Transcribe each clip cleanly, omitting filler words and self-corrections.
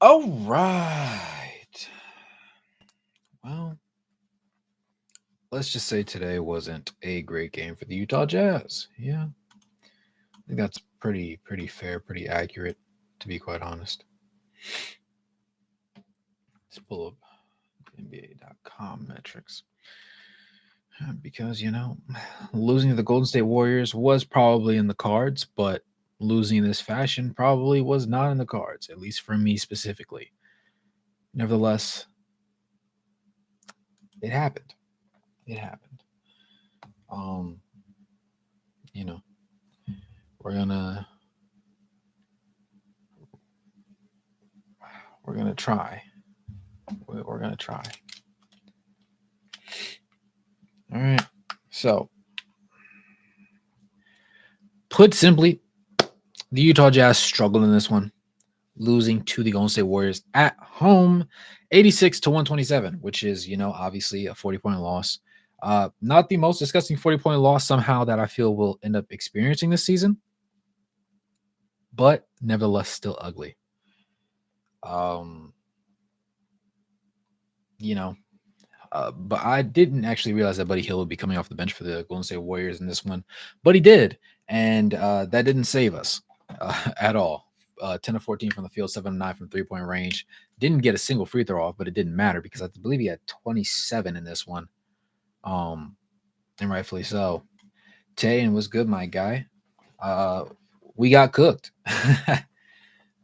All right. Well, let's just say today wasn't a great game for the Utah Jazz. Yeah, I think that's pretty fair, pretty accurate, to be quite honest. Let's pull up NBA.com metrics because losing to the Golden State Warriors was probably in the cards, but losing in this fashion probably was not in the cards, at least for me specifically. Nevertheless, it happened. It happened. Um, you know, we're gonna we're gonna try. We're gonna try. All right. So, put simply, the Utah Jazz struggled in this one, losing to the Golden State Warriors at home, 86 to 127, which is, obviously a 40-point loss. Not the most disgusting 40-point loss somehow that I feel we'll end up experiencing this season, but nevertheless still ugly. Um, you know, but I didn't actually realize that Buddy Hill would be coming off the bench for the Golden State Warriors in this one, but he did, and that didn't save us at all. 10 of 14 from the field, 7 of 9 from 3-point range. Didn't get a single free throw off, but it didn't matter because I believe he had 27 in this one, and rightfully so. Tayin was good, my guy. Uh, we got cooked.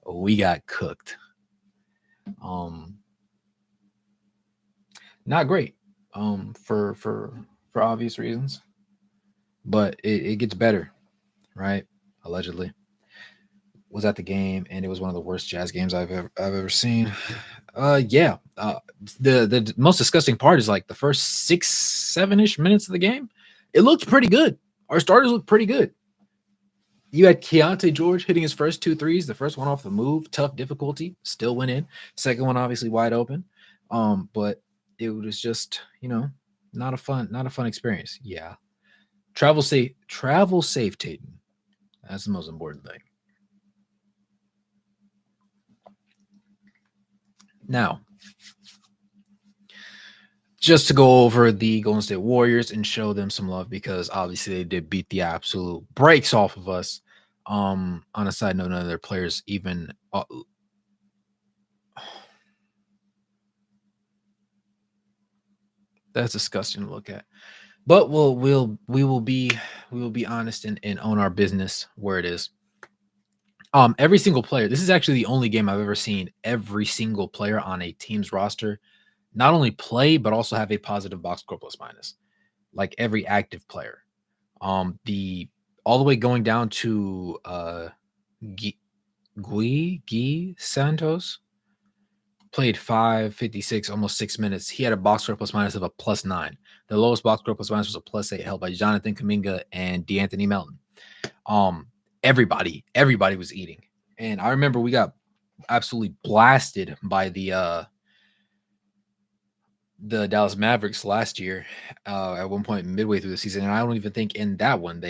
We got cooked. Um, Not great. For obvious reasons, but it gets better, right? Allegedly was at the game, and it was one of the worst Jazz games I've ever seen. Yeah. The most disgusting part is like the first 6-7 ish minutes of the game. It looked pretty good. Our starters looked pretty good. You had Keonte George hitting his first two threes. The first one off the move, tough difficulty, still went in. Second one obviously wide open. But it was just not a fun experience. Yeah, travel safe, Tatum. That's the most important thing. Now, just to go over the Golden State Warriors and show them some love because obviously they did beat the absolute brakes off of us. On a side note, none of their players even that's disgusting to look at. But we will be honest and own our business where it is. Every single player. This is actually the only game I've ever seen every single player on a team's roster not only play but also have a positive box score plus minus. Like every active player. The all the way going down to Gui Santos played 556, almost 6 minutes. He had a box score plus minus of a +9. The lowest box score plus minus was a +8, held by Jonathan Kuminga and D'Anthony Melton. Um, everybody was eating, and I remember we got absolutely blasted by the Dallas Mavericks last year at one point midway through the season, and I don't even think in that one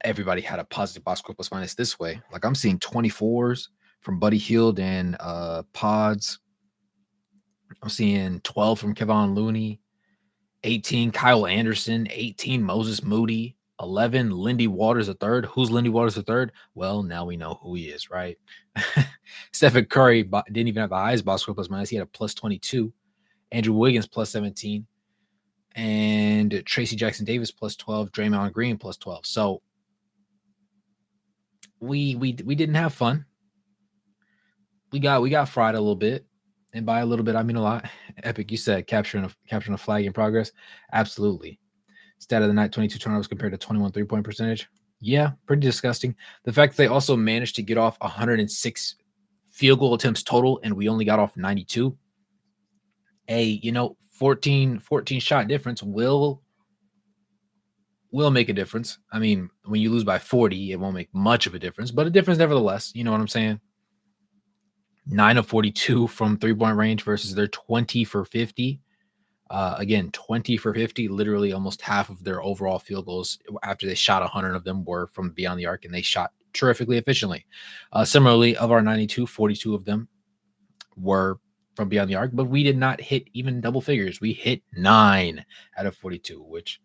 everybody had a positive box score plus minus this way. Like I'm seeing 24s from Buddy Hield and Pods. I'm seeing 12 from Kevon Looney, 18 Kyle Anderson, 18 Moses Moody, 11 Lindy Waters III. Who's Lindy Waters III? Well, now we know who he is, right? Stephen Curry didn't even have the highest box score plus minus. He had a +22. Andrew Wiggins +17. And Tracy Jackson Davis +12. Draymond Green +12. So we didn't have fun. We got fried a little bit, and by a little bit I mean a lot. Epic, you said capturing a flag in progress. Absolutely. Stat of the night: 22 turnovers compared to 21 3-point percentage. Yeah, pretty disgusting. The fact that they also managed to get off 106 field goal attempts total, and we only got off 92. 14 shot difference will make a difference. I mean, when you lose by 40, it won't make much of a difference, but a difference nevertheless. You know what I'm saying? 9 of 42 from 3-point range versus their 20 for 50. Again, 20 for 50, literally almost half of their overall field goals after they shot 100 of them were from beyond the arc, and they shot terrifically efficiently. Similarly, of our 92, 42 of them were from beyond the arc, but we did not hit even double figures. We hit 9 out of 42, which,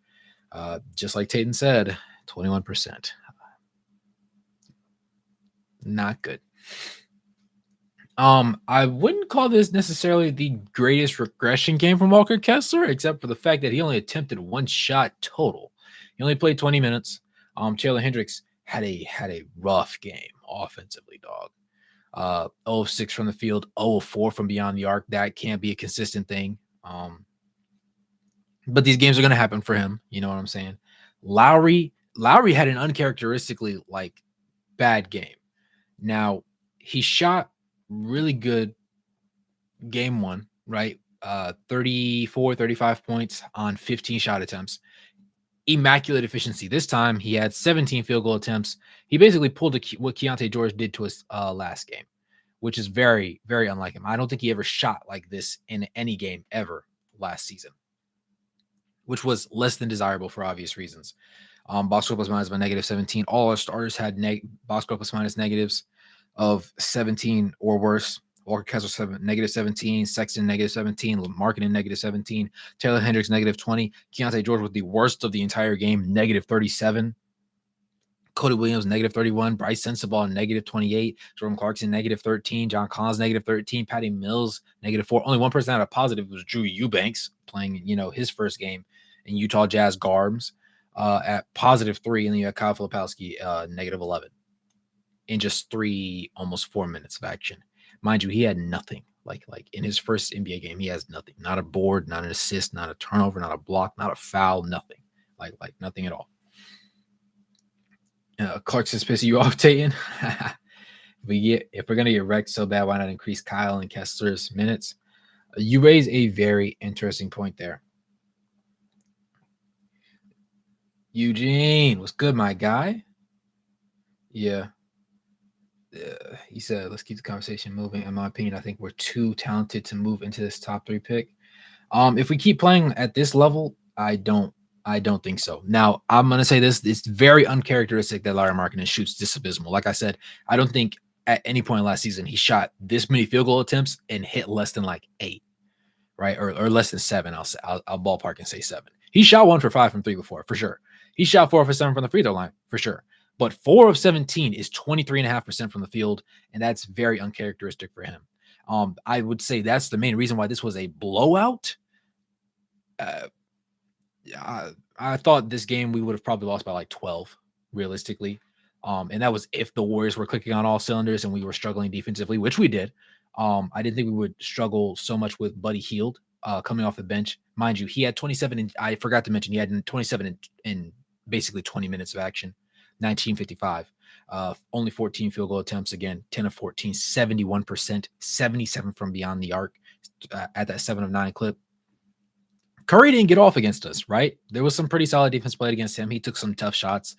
just like Tayton said, 21%. Not good. I wouldn't call this necessarily the greatest regression game from Walker Kessler, except for the fact that he only attempted 1 shot total. He only played 20 minutes. Taylor Hendricks had a rough game offensively, dog. 0 of 6 from the field, 0 of 4 from beyond the arc. That can't be a consistent thing. But these games are going to happen for him. You know what I'm saying? Lowry had an uncharacteristically like bad game. Now, he shot really good game 1, right? 34, 35 points on 15 shot attempts. Immaculate efficiency. This time he had 17 field goal attempts. He basically pulled what Keonte George did to us last game, which is very, very unlike him. I don't think he ever shot like this in any game ever last season, which was less than desirable for obvious reasons. Box score plus minus by -17. All our starters had box score plus minus negatives of 17 or worse. Walker Kessler -17, Sexton -17, Markkanen -17, Taylor Hendricks -20, Keonte George was the worst of the entire game, -37. Cody Williams -31, Bryce Sensabaugh -28, Jordan Clarkson -13, John Collins -13, Patty Mills -4. Only one person had a positive was Drew Eubanks playing, his first game in Utah Jazz Garbs at +3, and then you had Kyle Filipowski -11 in just almost 4 minutes of action. Mind you, he had nothing. Like in his first NBA game, he has nothing. Not a board, not an assist, not a turnover, not a block, not a foul, nothing. Like nothing at all. Clarkson's pissing you off, Tayton. If we're gonna get wrecked so bad, why not increase Kyle and Kessler's minutes? You raise a very interesting point there. Eugene, what's good, my guy? Yeah. He said, let's keep the conversation moving. In my opinion, I think we're too talented to move into this top 3 pick. If we keep playing at this level, I don't think so. Now, I'm going to say this. It's very uncharacteristic that Lauri Markkanen shoots this abysmal. Like I said, I don't think at any point last season he shot this many field goal attempts and hit less than like 8, right? Or less than 7. I'll ballpark and say 7. He shot 1 for 5 from 3 before, for sure. He shot 4 for 7 from the free throw line, for sure. But 4 of 17 is 23.5% from the field, and that's very uncharacteristic for him. I would say that's the main reason why this was a blowout. I thought this game we would have probably lost by like 12, realistically. And that was if the Warriors were clicking on all cylinders and we were struggling defensively, which we did. I didn't think we would struggle so much with Buddy Hield coming off the bench. Mind you, he had 27, and I forgot to mention he had 27 in basically 20 minutes of action. 1955, only 14 field goal attempts. Again, 10 of 14, 71%, 77 from beyond the arc at that 7 of 9 clip. Curry didn't get off against us, right? There was some pretty solid defense played against him. He took some tough shots.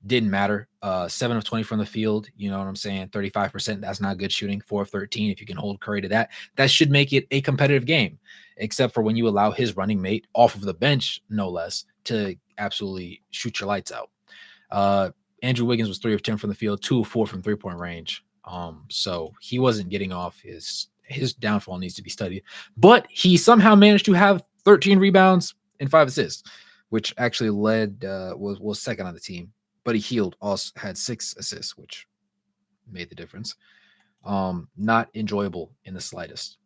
Didn't matter. 7 of 20 from the field. You know what I'm saying? 35%. That's not good shooting. 4 of 13. If you can hold Curry to that, that should make it a competitive game, except for when you allow his running mate off of the bench, no less, to absolutely shoot your lights out. Andrew Wiggins was 3 of 10 from the field, 2 of 4 from 3-point range. So he wasn't getting off. His downfall needs to be studied, but he somehow managed to have 13 rebounds and 5 assists, which actually was second on the team. Buddy Hield also had 6 assists, which made the difference. Not enjoyable in the slightest.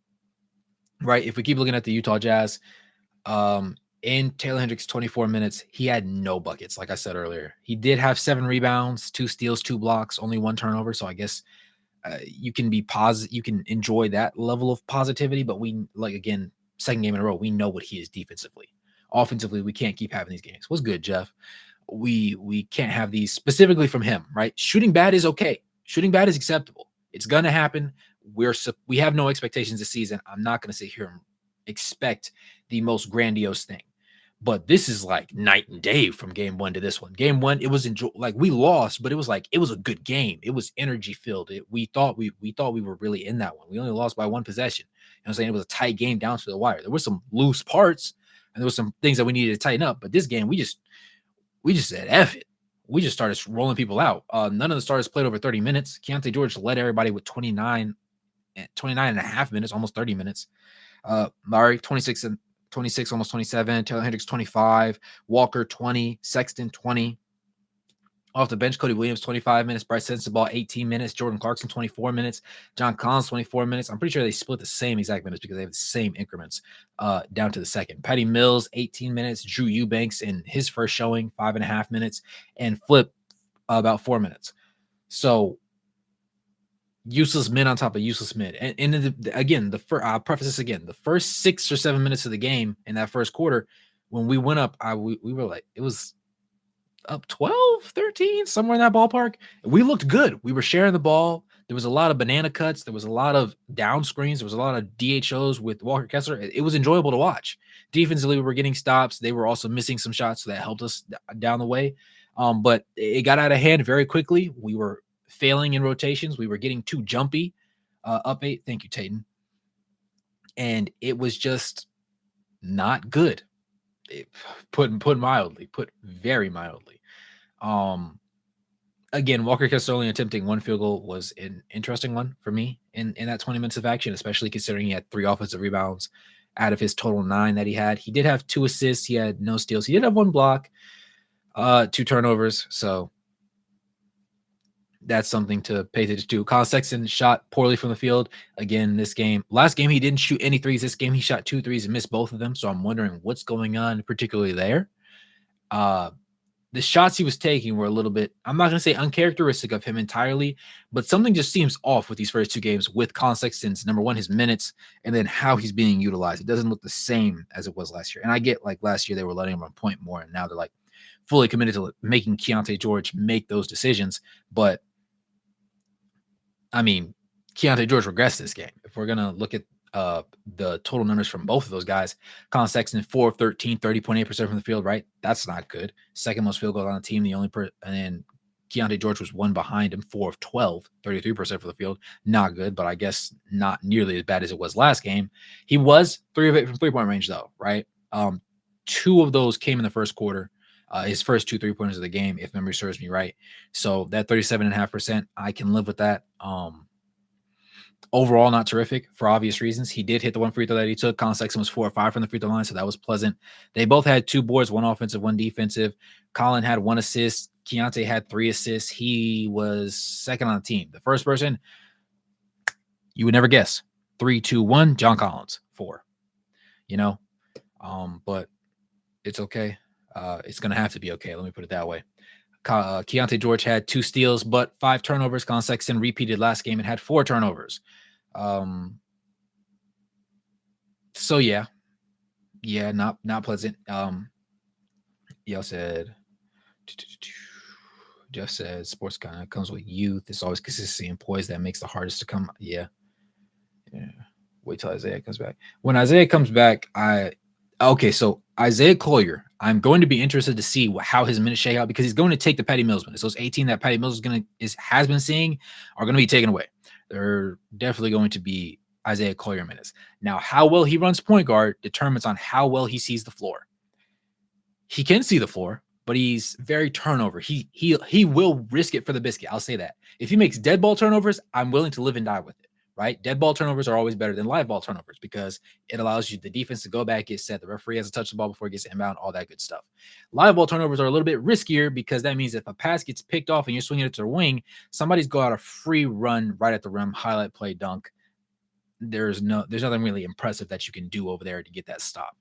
Right? If we keep looking at the Utah Jazz, in Taylor Hendricks' 24 minutes, he had no buckets. Like I said earlier, he did have 7 rebounds, 2 steals, 2 blocks, only 1 turnover. So I guess you can be positive. You can enjoy that level of positivity. But again, second game in a row, we know what he is defensively. Offensively, we can't keep having these games. What's good, Jeff? We can't have these specifically from him, right? Shooting bad is okay. Shooting bad is acceptable. It's gonna happen. We have no expectations this season. I'm not gonna sit here and expect the most grandiose thing, but this is like night and day from game 1 to this one. Game 1, it was we lost, but it was like it was a good game. It was energy filled. We thought we were really in that one. We only lost by 1 possession. You know what I'm saying? It was a tight game down to the wire. There were some loose parts and there were some things that we needed to tighten up. But this game, we just said F it. We just started rolling people out. None of the starters played over 30 minutes. Keonte George led everybody with 29 29 and a half minutes, almost 30 minutes. Murray, 26, almost 27. Taylor Hendricks, 25. Walker, 20. Sexton, 20. Off the bench, Cody Williams, 25 minutes. Bryce Sensabaugh, 18 minutes. Jordan Clarkson, 24 minutes. John Collins, 24 minutes. I'm pretty sure they split the same exact minutes because they have the same increments down to the second. Patty Mills, 18 minutes. Drew Eubanks in his first showing, 5.5 minutes. And Flip, about 4 minutes. So useless mid on top of useless mid. And again, I'll preface this again. The first 6 or 7 minutes of the game in that first quarter, when we went up, we were like, it was up 12, 13, somewhere in that ballpark. We looked good. We were sharing the ball. There was a lot of banana cuts. There was a lot of down screens. There was a lot of DHOs with Walker Kessler. It was enjoyable to watch. Defensively, we were getting stops. They were also missing some shots, so that helped us down the way. But it got out of hand very quickly. We were failing in rotations. We were getting too jumpy. Up 8. Thank you, Tayton. And it was just not good. Put very mildly. Again, Walker Kessler only attempting 1 field goal was an interesting one for me in that 20 minutes of action, especially considering he had 3 offensive rebounds out of his total 9 that he had. He did have 2 assists. He had no steals. He did have 1 block, 2 turnovers. So that's something to pay attention to. Colin Sexton shot poorly from the field. Again, last game, he didn't shoot any threes. This game, he shot 2 threes and missed both of them. So I'm wondering what's going on, particularly there. The shots he was taking were a little bit, I'm not going to say uncharacteristic of him entirely, but something just seems off with these first 2 games with Colin Sexton's, number one, his minutes, and then how he's being utilized. It doesn't look the same as it was last year. And I get, like, last year they were letting him run point more, and now they're, like, fully committed to making Keonte George make those decisions. But, I mean, Keonte George regressed this game. If we're going to look at the total numbers from both of those guys, Colin Sexton 4 of 13, 30.8% from the field, right? That's not good. Second most field goals on the team. And then Keonte George was 1 behind him, 4 of 12, 33% for the field. Not good, but I guess not nearly as bad as it was last game. He was 3 of 8 from 3-point range though, right? 2 of those came in the first quarter. His first 2 3-pointers of the game, if memory serves me right. So that 37.5%, I can live with that. Overall, not terrific for obvious reasons. He did hit the 1 free throw that he took. Colin Sexton was 4 of 5 from the free throw line, so that was pleasant. They both had 2 boards, 1 offensive, 1 defensive. Colin had 1 assist. Keonte had 3 assists. He was second on the team. The first person, you would never guess. 3, 2, 1, John Collins, 4. But it's okay. It's going to have to be okay. Let me put it that way. Keonte George had 2 steals, but 5 turnovers. Colin Sexton repeated last game and had 4 turnovers. So yeah, not pleasant. Jeff said sports kind of comes with youth. It's always consistency and poise that makes the hardest to come. Yeah. Wait till Isaiah comes back. When Isaiah comes back, so Isaiah Collier, I'm going to be interested to see how his minutes shake out because he's going to take the Patty Mills minutes. Those 18 that Patty Mills has been seeing are going to be taken away. They're definitely going to be Isaiah Collier minutes. Now, how well he runs point guard determines on how well he sees the floor. He can see the floor, but he's very turnover. He will risk it for the biscuit. I'll say that. If he makes dead ball turnovers, I'm willing to live and die with it. Right? Dead ball turnovers are always better than live ball turnovers because it allows you the defense to go back, get set. The referee has to touch the ball before it gets inbound, all that good stuff. Live ball turnovers are a little bit riskier because that means if a pass gets picked off and you're swinging it to the wing, somebody's got a free run right at the rim, highlight play, dunk. There's nothing really impressive that you can do over there to get that stop,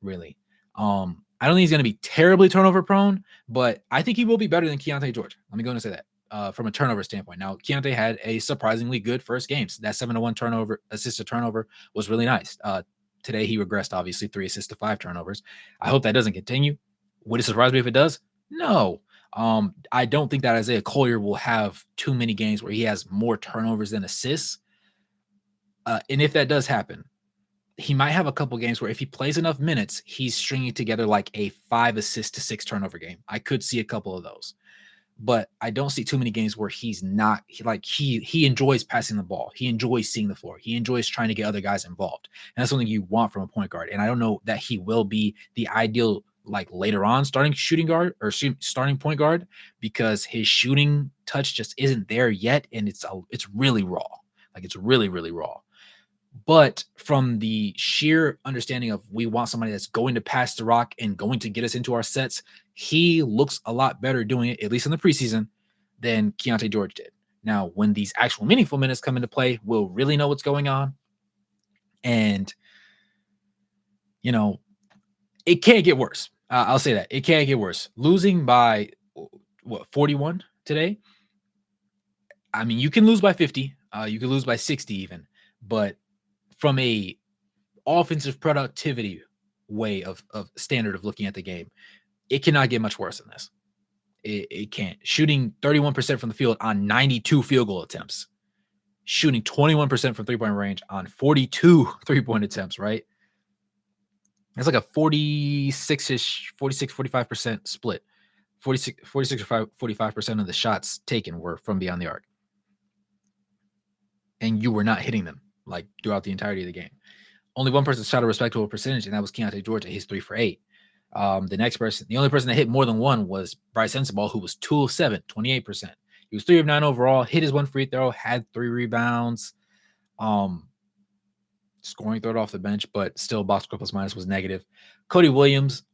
really. I don't think he's going to be terribly turnover prone, but I think he will be better than Keonte George. Let me go and say that. From a turnover standpoint. Now, Keonte had a surprisingly good first game. So that 7-1 turnover, assist to turnover was really nice. Today, he regressed, obviously, 3 assists to 5 turnovers. I hope that doesn't continue. Would it surprise me if it does? No. I don't think that Isaiah Collier will have too many games where he has more turnovers than assists. And if that does happen, he might have a couple games where if he plays enough minutes, he's stringing together like a 5 assist to 6 turnover game. I could see a couple of those. But I don't see too many games where he's not he enjoys passing the ball. He enjoys seeing the floor. He enjoys trying to get other guys involved. And that's something you want from a point guard. And I don't know that he will be the ideal, like later on starting shooting guard or starting point guard because his shooting touch just isn't there yet. And it's really raw. Like it's really, really raw. But from the sheer understanding of we want somebody that's going to pass the rock and going to get us into our sets, he looks a lot better doing it, at least in the preseason, than Keonte George did. Now, when these actual meaningful minutes come into play, we'll really know what's going on. And, you know, it can't get worse. I'll say that. It can't get worse. Losing by, 41 today? I mean, you can lose by 50. You can lose by 60 even. But from a offensive productivity way of standard of looking at the game, it cannot get much worse than this. It can't. Shooting 31% from the field on 92 field goal attempts, shooting 21% from 3-point range on 42 3-point attempts, right? It's like a 46-ish, 46, 45% split. 46 or 45% of the shots taken were from beyond the arc. And you were not hitting them like throughout the entirety of the game. Only one person shot a respectable percentage, and that was Keonte George at his 3 for 8. The only person that hit more than one was Bryce Sensabaugh, who was 2 of 7, 28%. He was 3 of 9 overall, hit his 1 free throw, had 3 rebounds, scoring third off the bench, but still box score plus minus was negative. Cody Williams,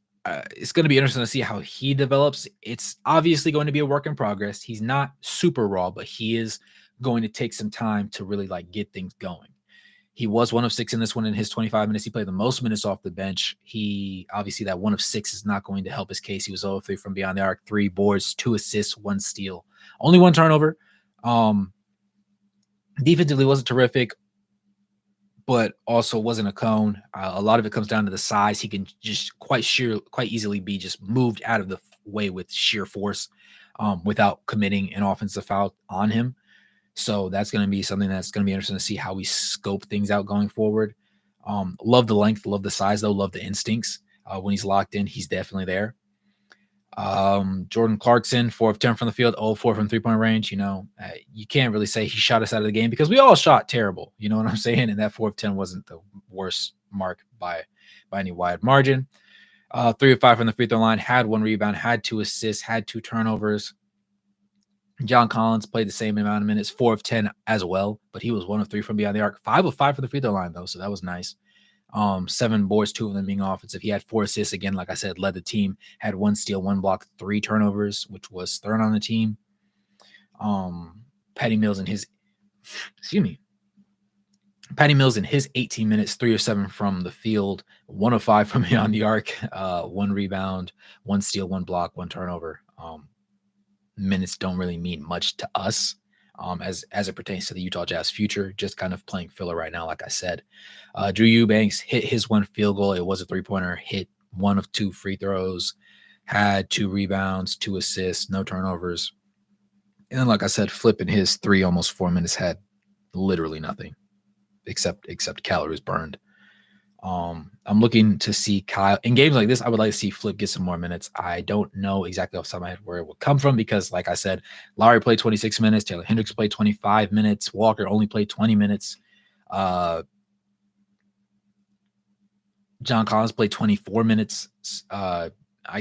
it's going to be interesting to see how he develops. It's obviously going to be a work in progress. He's not super raw, but he is going to take some time to really like get things going. He was 1 of 6 in this one in his 25 minutes. He played the most minutes off the bench. He obviously that 1 of 6 is not going to help his case. He was 0 of 3 from beyond the arc, 3 boards, 2 assists, 1 steal, only 1 turnover. Defensively wasn't terrific, but also wasn't a cone. A lot of it comes down to the size. He can just quite easily be just moved out of the way with sheer force without committing an offensive foul on him. So that's going to be something that's going to be interesting to see how we scope things out going forward. Love the length, love the size, though. Love the instincts. When he's locked in, he's definitely there. Jordan Clarkson, 4 of 10 from the field, 0 of 4 from 3-point range. You can't really say he shot us out of the game because we all shot terrible. You know what I'm saying? And that 4 of 10 wasn't the worst mark by any wide margin. 3 of 5 from the free throw line, had 1 rebound, had 2 assists, had 2 turnovers. John Collins played the same amount of minutes, 4 of 10 as well, but he was 1 of 3 from beyond the arc, 5 of 5 for the free throw line, though, so that was nice. 7 boards, 2 of them being offensive. He had 4 assists, again, like I said, led the team, had 1 steal, 1 block, 3 turnovers, which was third on the team. Patty Mills in his 18 minutes, 3 of 7 from the field, 1 of 5 from beyond the arc, 1 rebound, 1 steal, 1 block, 1 turnover. Minutes don't really mean much to us as it pertains to the Utah Jazz future, just kind of playing filler right now, like I said. Drew Eubanks hit his 1 field goal. It was a 3-pointer, hit 1 of 2 free throws, had 2 rebounds, 2 assists, no turnovers. And then, like I said, Flip in his 3 almost 4 minutes had literally nothing except calories burned. I'm looking to see Kyle in games like this. I would like to see Flip get some more minutes. I don't know exactly off the top of my head where it will come from because, like I said, Lowry played 26 minutes. Taylor Hendricks played 25 minutes. Walker only played 20 minutes. John Collins played 24 minutes. I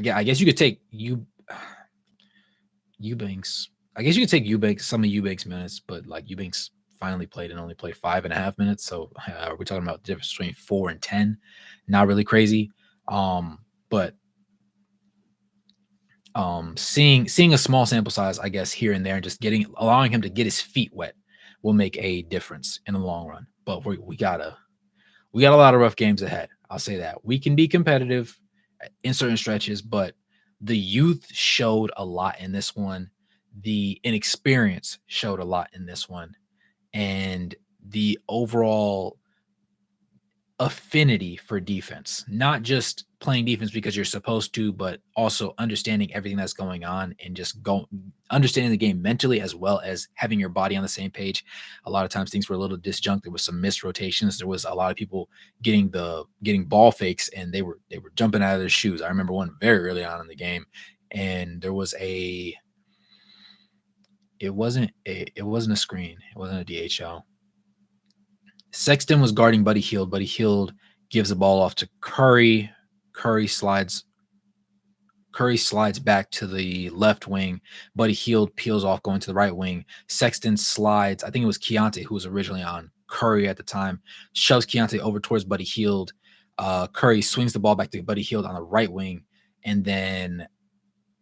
guess you could take Eubanks. I guess you could take Eubanks, some of Eubanks minutes, but like Eubanks finally played and only played 5.5 minutes. So we're talking about the difference between 4 and 10. Not really crazy. But seeing a small sample size, I guess, here and there, and just allowing him to get his feet wet will make a difference in the long run. But we got a lot of rough games ahead. I'll say that. We can be competitive in certain stretches, but the youth showed a lot in this one. The inexperience showed a lot in this one. And the overall affinity for defense, not just playing defense because you're supposed to, but also understanding everything that's going on and just understanding the game mentally as well as having your body on the same page. A lot of times things were a little disjunct. There was some missed rotations. There was a lot of people getting ball fakes and they were jumping out of their shoes. I remember one very early on in the game, and there was it wasn't a screen. It wasn't a DHL. Sexton was guarding Buddy Hield. Buddy Hield gives the ball off to Curry. Curry slides Curry slides back to the left wing. Buddy Hield peels off going to the right wing. Sexton slides. I think it was Keonte who was originally on Curry at the time. Shoves Keonte over towards Buddy Hield. Curry swings the ball back to Buddy Hield on the right wing. And then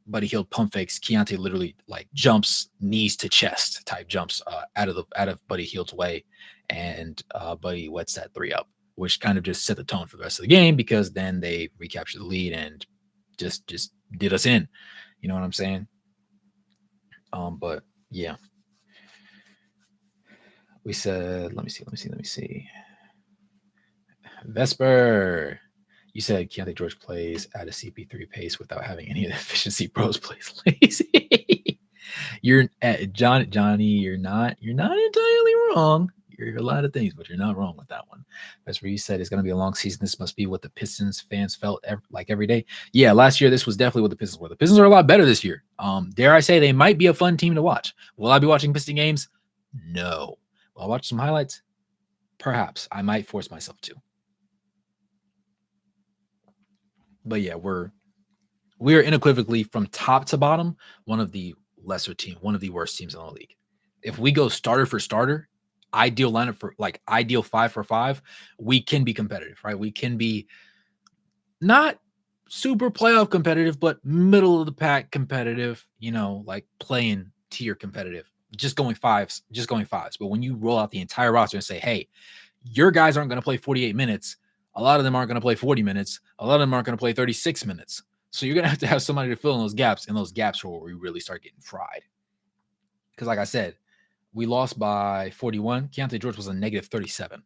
Buddy Hield pump fakes. Keonte literally like jumps knees to chest type jumps out of Buddy Hield's way. And Buddy wets that 3 up, which kind of just set the tone for the rest of the game because then they recaptured the lead and just did us in. You know what I'm saying? But yeah. We said, let me see. Vesper. You said Keonte George plays at a CP3 pace without having any of the efficiency pros plays lazy. You're Johnny, you're not entirely wrong. You're a lot of things, but you're not wrong with that one. That's where you said it's going to be a long season. This must be what the Pistons fans felt like every day. Yeah, last year this was definitely what the Pistons were. The Pistons are a lot better this year. Dare I say they might be a fun team to watch. Will I be watching Piston games? No. Will I watch some highlights? Perhaps. I might force myself to. But yeah, we are unequivocally from top to bottom one of the lesser team, one of the worst teams in the league. If we go starter for starter, ideal lineup for like ideal 5 for 5, we can be competitive, right? We can be not super playoff competitive, but middle of the pack competitive, you know, like playing tier competitive, just going fives. But when you roll out the entire roster and say, hey, your guys aren't going to play 48 minutes. A lot of them aren't going to play 40 minutes. A lot of them aren't going to play 36 minutes. So you're going to have somebody to fill in those gaps, and those gaps are where we really start getting fried. Because like I said, we lost by 41. Keonte George was a negative 37.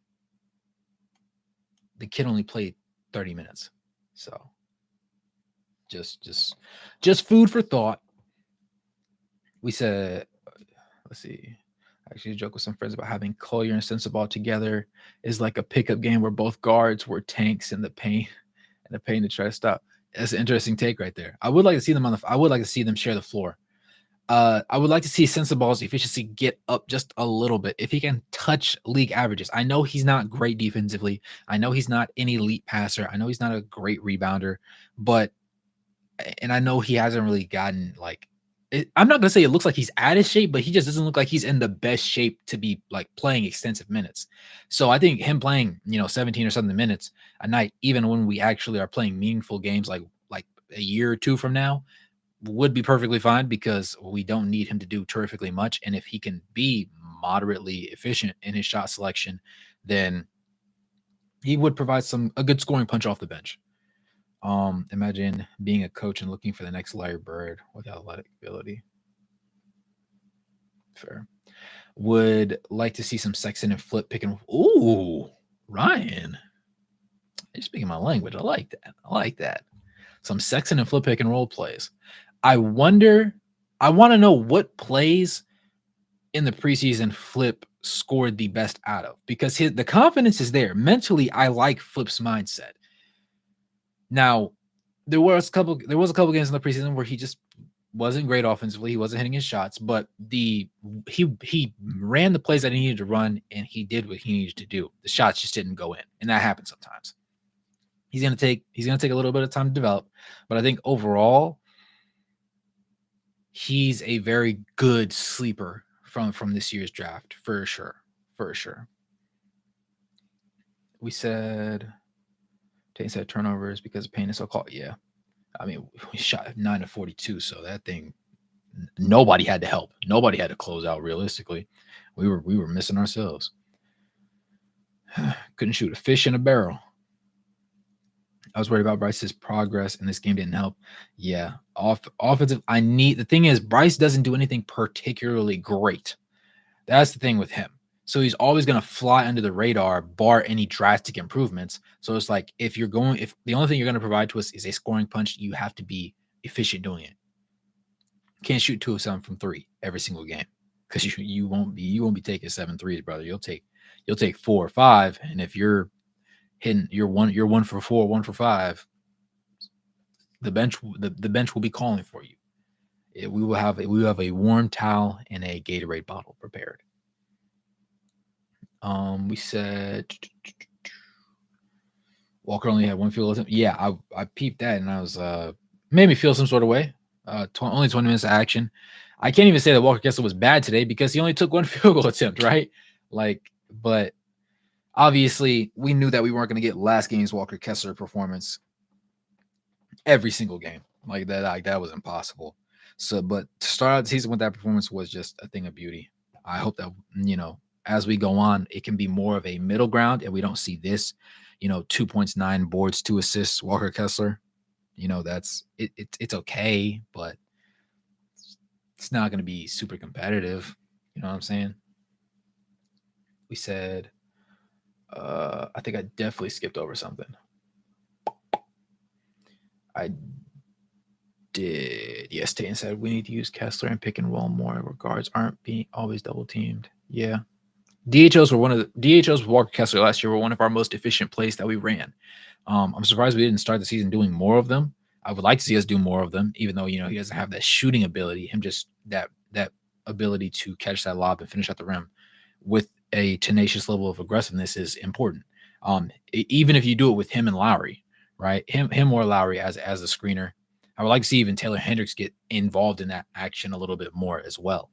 The kid only played 30 minutes. So just food for thought. We said, let's see. I actually joke with some friends about having Collier and Sensabaugh together is like a pickup game where both guards were tanks in the paint to try to stop. That's an interesting take right there. I would like to see them I would like to see them share the floor. I would like to see Sensabaugh's efficiency get up just a little bit. If he can touch league averages. I know he's not great defensively. I know he's not an elite passer. I know he's not a great rebounder, and I know he hasn't really gotten like, I'm not going to say it looks like he's out of shape, but he just doesn't look like he's in the best shape to be like playing extensive minutes. So I think him playing, 17 or something minutes a night, even when we actually are playing meaningful games like a year or two from now, would be perfectly fine because we don't need him to do terrifically much. And if he can be moderately efficient in his shot selection, then he would provide a good scoring punch off the bench. Imagine being a coach and looking for the next Larry Bird with athletic ability. Fair. Would like to see some Sexton and Flip pick and ooh, Ryan. You're speaking my language. I like that. Some Sexton and Flip pick and roll plays. I want to know what plays in the preseason Flip scored the best out of because the confidence is there. Mentally, I like Flip's mindset. Now, there was a couple games in the preseason where he just wasn't great offensively. He wasn't hitting his shots, but he ran the plays that he needed to run, and he did what he needed to do. The shots just didn't go in, and that happens sometimes. He's gonna take a little bit of time to develop, but I think overall, he's a very good sleeper from this year's draft for sure. We said. Tate said turnovers because Payne is so called. Yeah. I mean, we shot 9 of 42, so that thing, nobody had to help. Nobody had to close out realistically. We were missing ourselves. Couldn't shoot a fish in a barrel. I was worried about Bryce's progress, and this game didn't help. Yeah. Offensive, the thing is, Bryce doesn't do anything particularly great. That's the thing with him. So he's always going to fly under the radar, bar any drastic improvements. So it's like if the only thing you're going to provide to us is a scoring punch, you have to be efficient doing it. Can't shoot 2 of 7 from 3 every single game because you won't be taking 7 threes, brother. You'll take 4 or 5, and if you're hitting you're 1 for 4, 1 for 5, the bench will be calling for you. We will have a warm towel and a Gatorade bottle prepared. We said Walker only had 1 field goal attempt. Yeah, I peeped that, and I was made me feel some sort of way. Only 20 minutes of action. I can't even say that Walker Kessler was bad today because he only took one field goal attempt, right? Like, but obviously we knew that we weren't going to get last game's Walker Kessler performance every single game. Like that was impossible. So, but to start out the season with that performance was just a thing of beauty. I hope that, as we go on, it can be more of a middle ground and we don't see this, 2 points, 9 boards, 2 assists, Walker Kessler. That's it's okay, but it's not going to be super competitive. You know what I'm saying? We said, I think I definitely skipped over something. I did. Yes, Tayton said we need to use Kessler and pick and roll more. Regards aren't being always double teamed. Yeah. DHOs were DHOs with Walker Kessler last year were one of our most efficient plays that we ran. I'm surprised we didn't start the season doing more of them. I would like to see us do more of them, even though he doesn't have that shooting ability. Him just that ability to catch that lob and finish at the rim with a tenacious level of aggressiveness is important. Even if you do it with him and Lowry, right? Him or Lowry as a screener. I would like to see even Taylor Hendricks get involved in that action a little bit more as well,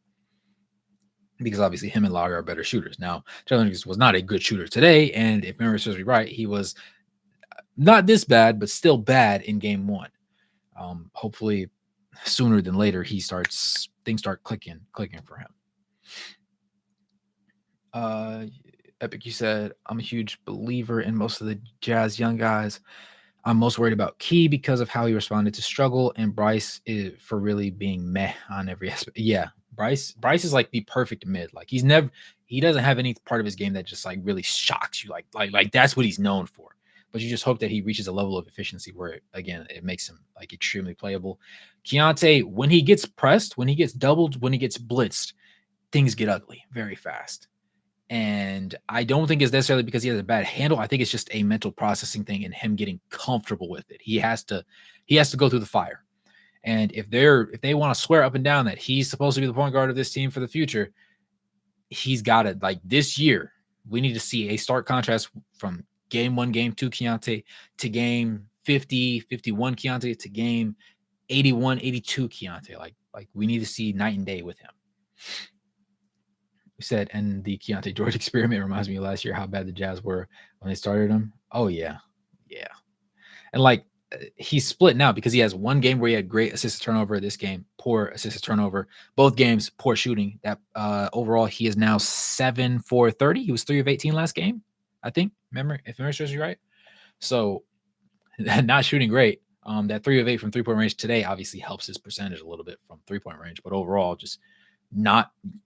because obviously him and Lowry are better shooters. Now, Taylor Hendricks was not a good shooter today, and if memory serves me right, he was not this bad, but still bad in game one. Hopefully, sooner than later, things start clicking for him. Epic, you said, I'm a huge believer in most of the Jazz young guys. I'm most worried about Key because of how he responded to struggle, and Bryce is for really being meh on every aspect. Yeah, Bryce is like the perfect mid. Like he doesn't have any part of his game that just like really shocks you. Like that's what he's known for. But you just hope that he reaches a level of efficiency where again it makes him like extremely playable. Keonte, when he gets pressed, when he gets doubled, when he gets blitzed, things get ugly very fast. And I don't think it's necessarily because he has a bad handle. I think it's just a mental processing thing and him getting comfortable with it. He has to go through the fire. And if they want to swear up and down that he's supposed to be the point guard of this team for the future, he's got it. Like this year, we need to see a stark contrast from game 1, game 2 Keonte to game 50, 51 Keonte to game 81, 82 Keonte. Like we need to see night and day with him. We said, and the Keonte George experiment reminds me of last year how bad the Jazz were when they started him. Oh yeah, and like he's split now because he has one game where he had great assist turnover. This game, poor assist turnover. Both games, poor shooting. That overall, he is now 7 for 30. He was 3 of 18 last game, I think. If memory serves you right. So not shooting great. That 3 of 8 from 3-point range today obviously helps his percentage a little bit from 3-point range, but overall, just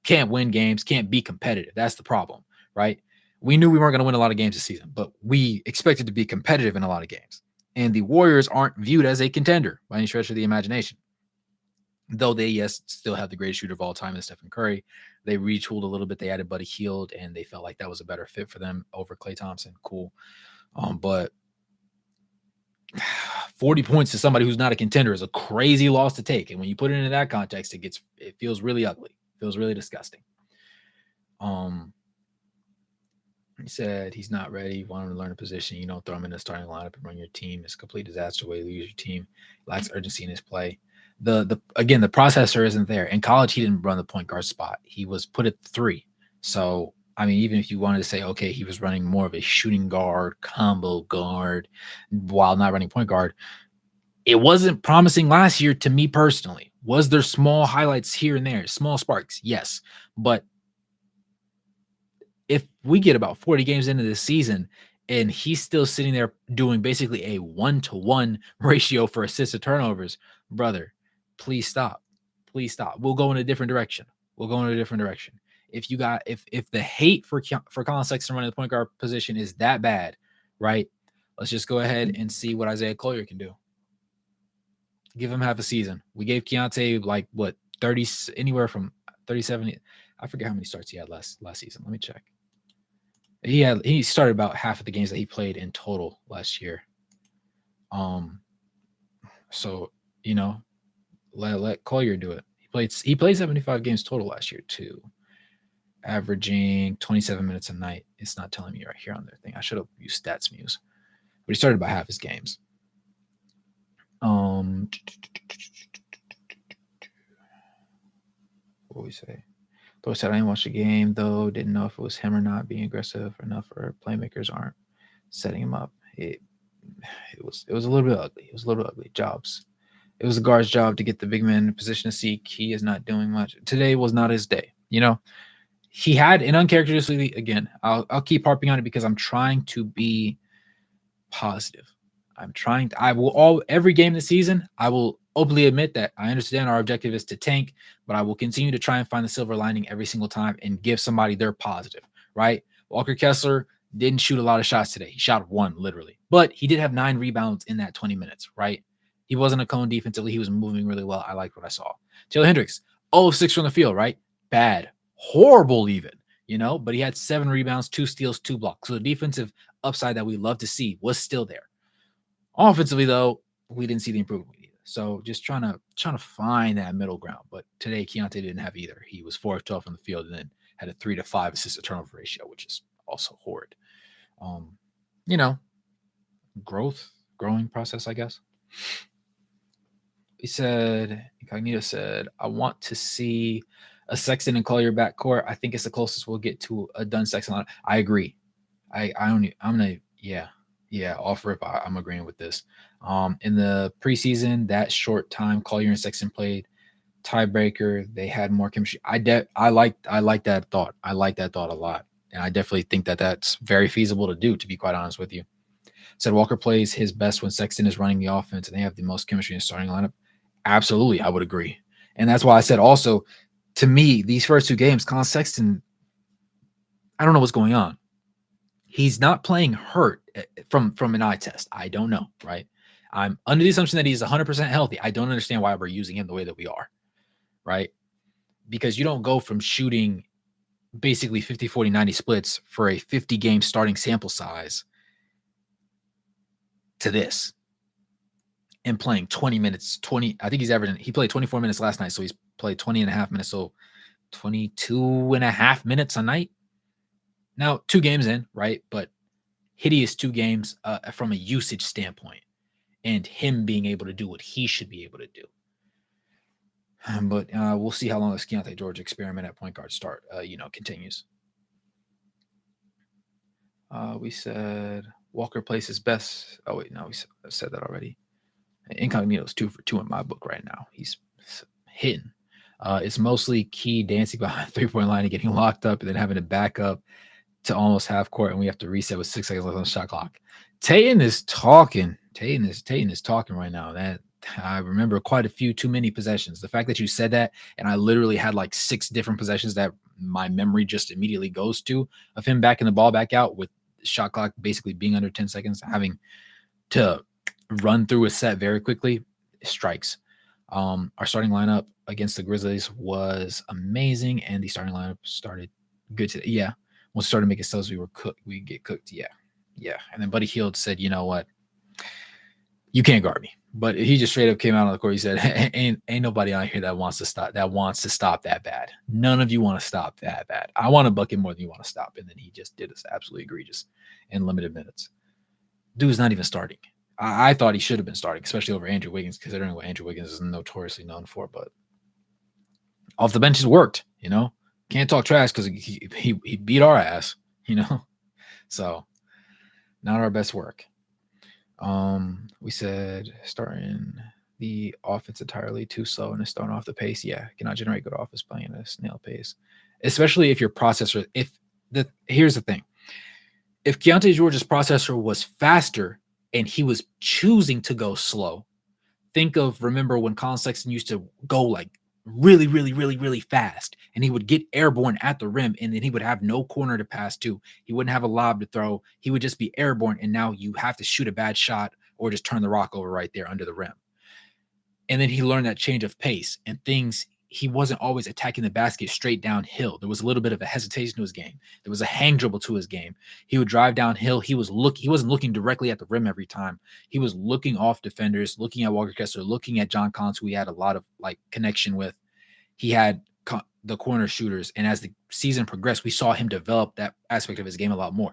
can't win games, can't be competitive. That's the problem, right? We knew we weren't going to win a lot of games this season, but we expected to be competitive in a lot of games. And the Warriors aren't viewed as a contender by any stretch of the imagination. Though they, yes, still have the greatest shooter of all time in Stephen Curry. They retooled a little bit. They added Buddy Hield, and they felt like that was a better fit for them over Klay Thompson. Cool. But 40 points to somebody who's not a contender is a crazy loss to take. And when you put it into that context, it feels really ugly. It feels really disgusting. He said he's not ready. You want him to learn a position. You don't throw him in the starting lineup and run your team. It's a complete disaster way to lose your team. Lacks urgency in his play. The processor isn't there. In college, he didn't run the point guard spot. He was put at 3. So I mean, even if you wanted to say, okay, he was running more of a shooting guard, combo guard, while not running point guard, it wasn't promising last year to me personally. Was there small highlights here and there, small sparks? Yes. But if we get about 40 games into this season and he's still sitting there doing basically a 1-to-1 ratio for assists to turnovers, brother, please stop. Please stop. We'll go in a different direction. If the hate for Colin Sexton running the point guard position is that bad, right? Let's just go ahead and see what Isaiah Collier can do. Give him half a season. We gave Keonte like what 30, anywhere from 37. I forget how many starts he had last season. Let me check. He started about half of the games that he played in total last year. So let Collier do it. He played 75 games total last year too, averaging 27 minutes a night. It's not telling me right here on their thing. I should have used StatsMuse, but he started about half his games. Um, what we say? Thor said I didn't watch the game though. Didn't know if it was him or not being aggressive enough, or playmakers aren't setting him up. It was a little bit ugly. It was a little bit ugly. Jobs. It was the guard's job to get the big man in position to seek. He is not doing much. Today was not his day. He had an uncharacteristically, again, I'll keep harping on it because I'm trying to be positive. I will every game this season, I will openly admit that I understand our objective is to tank, but I will continue to try and find the silver lining every single time and give somebody their positive, right? Walker Kessler didn't shoot a lot of shots today. He shot one, literally, but he did have 9 rebounds in that 20 minutes, right? He wasn't a cone defensively. He was moving really well. I liked what I saw. Taylor Hendricks, 0 of 6 from the field, right? Bad, horrible even, but he had 7 rebounds, 2 steals, 2 blocks. So the defensive upside that we love to see was still there. Offensively, though, we didn't see the improvement we needed. So just trying to find that middle ground. But today, Keonte didn't have either. He was 4 of 12 from the field and then had a 3 to 5 assist to turnover ratio, which is also horrid. You know, growing process, I guess. Incognito said, I want to see a Sexton and Collier backcourt. I think it's the closest we'll get to a done Sexton line. I agree. Off rip, I'm agreeing with this. In the preseason, that short time Collier and Sexton played tiebreaker, they had more chemistry. I like that thought. I like that thought a lot, and I definitely think that that's very feasible to do. To be quite honest with you, said Walker plays his best when Sexton is running the offense, and they have the most chemistry in the starting lineup. Absolutely, I would agree, and that's why I said also. To me, these first 2 games, Colin Sexton, I don't know what's going on. He's not playing hurt from an eye test. I don't know, right? I'm under the assumption that he's 100% healthy. I don't understand why we're using him the way that we are, right? Because you don't go from shooting basically 50, 40, 90 splits for a 50-game starting sample size to this and playing 20 minutes, I think he played 24 minutes last night, so he's played 20 and a half minutes, so 22 and a half minutes a night. Now, 2 games in, right? But hideous 2 games from a usage standpoint and him being able to do what he should be able to do. But we'll see how long this Keonte George experiment at point guard continues. We said Walker plays his best. Oh, wait, no, we said that already. Incognito's 2 for 2 in my book right now. He's hitting. It's mostly Key dancing behind 3-point line and getting locked up and then having to back up to almost half court, and we have to reset with 6 seconds left on the shot clock. Tatum is talking. Tatum is talking right now. That I remember quite a few too many possessions. The fact that you said that, and I literally had like 6 different possessions that my memory just immediately goes to of him backing the ball back out with the shot clock basically being under 10 seconds, having to run through a set very quickly, strikes. Our starting lineup against the Grizzlies was amazing, and the starting lineup started good today. Yeah. Once we started making subs, we get cooked. Yeah. And then Buddy Hield said, you know what? You can't guard me. But he just straight up came out on the court. He said, ain't nobody out here that wants to stop that bad. None of you want to stop that bad. I want to bucket more than you want to stop. And then he just did us absolutely egregious in limited minutes. Dude's not even starting. I thought he should have been starting, especially over Andrew Wiggins, considering what Andrew Wiggins is notoriously known for. But off the bench has worked, Can't talk trash because he beat our ass, So not our best work. We said starting the offense entirely too slow and is throwing off the pace. Yeah, cannot generate good offense playing at a snail pace, especially if your processor. Here's the thing: if Keonte George's processor was faster and he was choosing to go slow, remember when Colin Sexton used to go like really, really, really, really fast, and he would get airborne at the rim, and then he would have no corner to pass to. He wouldn't have a lob to throw. He would just be airborne, and now you have to shoot a bad shot or just turn the rock over right there under the rim. And then he learned that change of pace and things. He wasn't always attacking the basket straight downhill. There was a little bit of a hesitation to his game. There was a hang dribble to his game. He would drive downhill. He wasn't looking directly at the rim every time. He was looking off defenders, looking at Walker Kessler, looking at John Collins, who he had a lot of connection with. He had the corner shooters, and as the season progressed, we saw him develop that aspect of his game a lot more.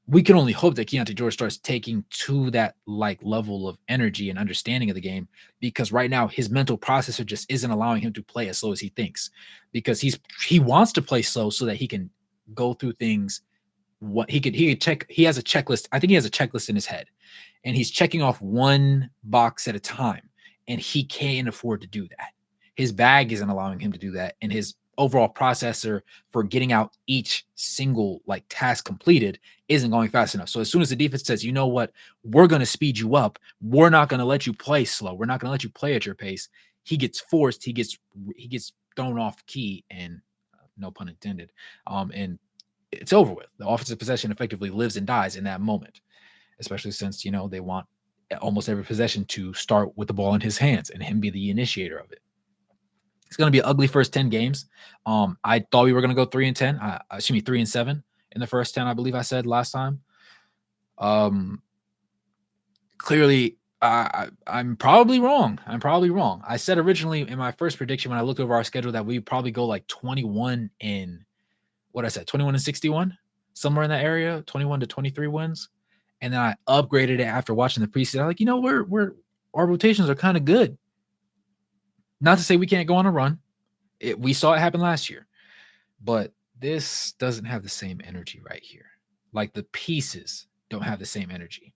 we can only hope that Keonte George starts taking to that like level of energy and understanding of the game, because right now his mental processor just isn't allowing him to play as slow as he thinks, because he wants to play slow so that he can go through things. What he could check, he has a checklist. I think he has a checklist in his head, and he's checking off one box at a time, and he can't afford to do that. His bag isn't allowing him to do that, and his overall processor for getting out each single like task completed isn't going fast enough. So as soon as the defense says, you know what, we're going to speed you up, we're not going to let you play slow, we're not going to let you play at your pace, he gets forced, he gets thrown off key, and no pun intended, and it's over with. The offensive possession effectively lives and dies in that moment, especially since, they want almost every possession to start with the ball in his hands and him be the initiator of it. It's going to be an ugly first 10 games. I thought we were going to go 3-10. 3-7 in the first 10, I believe I said last time. Clearly, I'm probably wrong. I said originally in my first prediction when I looked over our schedule that we'd probably go like 21 and 61, somewhere in that area, 21 to 23 wins. And then I upgraded it after watching the preseason. I'm like, our rotations are kind of good. Not to say we can't go on a run. We saw it happen last year, but this doesn't have the same energy right here. Like the pieces don't have the same energy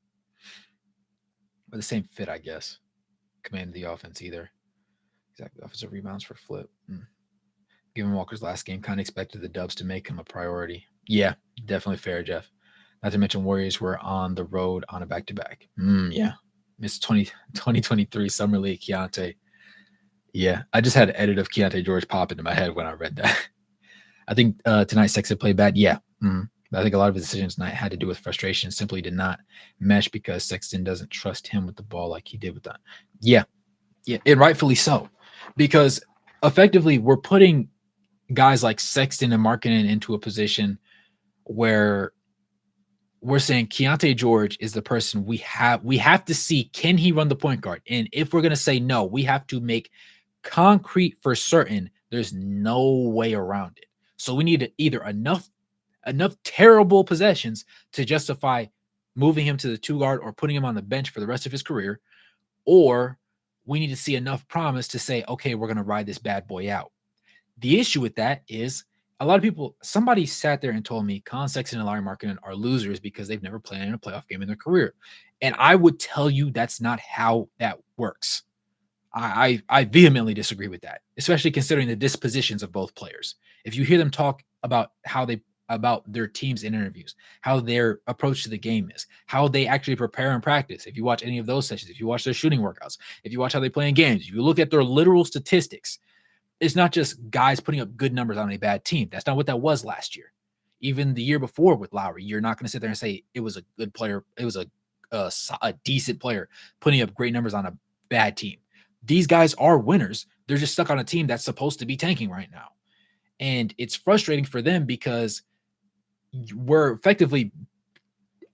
or the same fit, I guess. Command of the offense either. Exactly. Offensive rebounds for Flip. Given Walker's last game, kind of expected the Dubs to make him a priority. Yeah, definitely fair, Jeff. Not to mention Warriors were on the road on a back-to-back. Yeah. Missed 2023 Summer League, Keonte. Yeah, I just had an edit of Keonte George pop into my head when I read that. I think tonight Sexton played bad. Yeah. I think a lot of his decisions tonight had to do with frustration, simply did not mesh because Sexton doesn't trust him with the ball like he did with that. Yeah, and rightfully so. Because effectively we're putting guys like Sexton and Markkanen into a position where we're saying Keonte George is the person we have to see, can he run the point guard? And if we're going to say no, we have to make concrete for certain there's no way around it. So we need either enough terrible possessions to justify moving him to the 2 guard or putting him on the bench for the rest of his career, or we need to see enough promise to say, okay, we're going to ride this bad boy out. The issue with that is a lot of people, somebody sat there and told me Colin Sexton and Larry Markkanen are losers because they've never played in a playoff game in their career. And I would tell you that's not how that works. I vehemently disagree with that, especially considering the dispositions of both players. If you hear them talk about about their teams in interviews, how their approach to the game is, how they actually prepare and practice. If you watch any of those sessions, if you watch their shooting workouts, if you watch how they play in games, if you look at their literal statistics, it's not just guys putting up good numbers on a bad team. That's not what that was last year. Even the year before with Lowry, you're not going to sit there and say it was a good player. It was a decent player putting up great numbers on a bad team. These guys are winners. They're just stuck on a team that's supposed to be tanking right now. And it's frustrating for them because we're effectively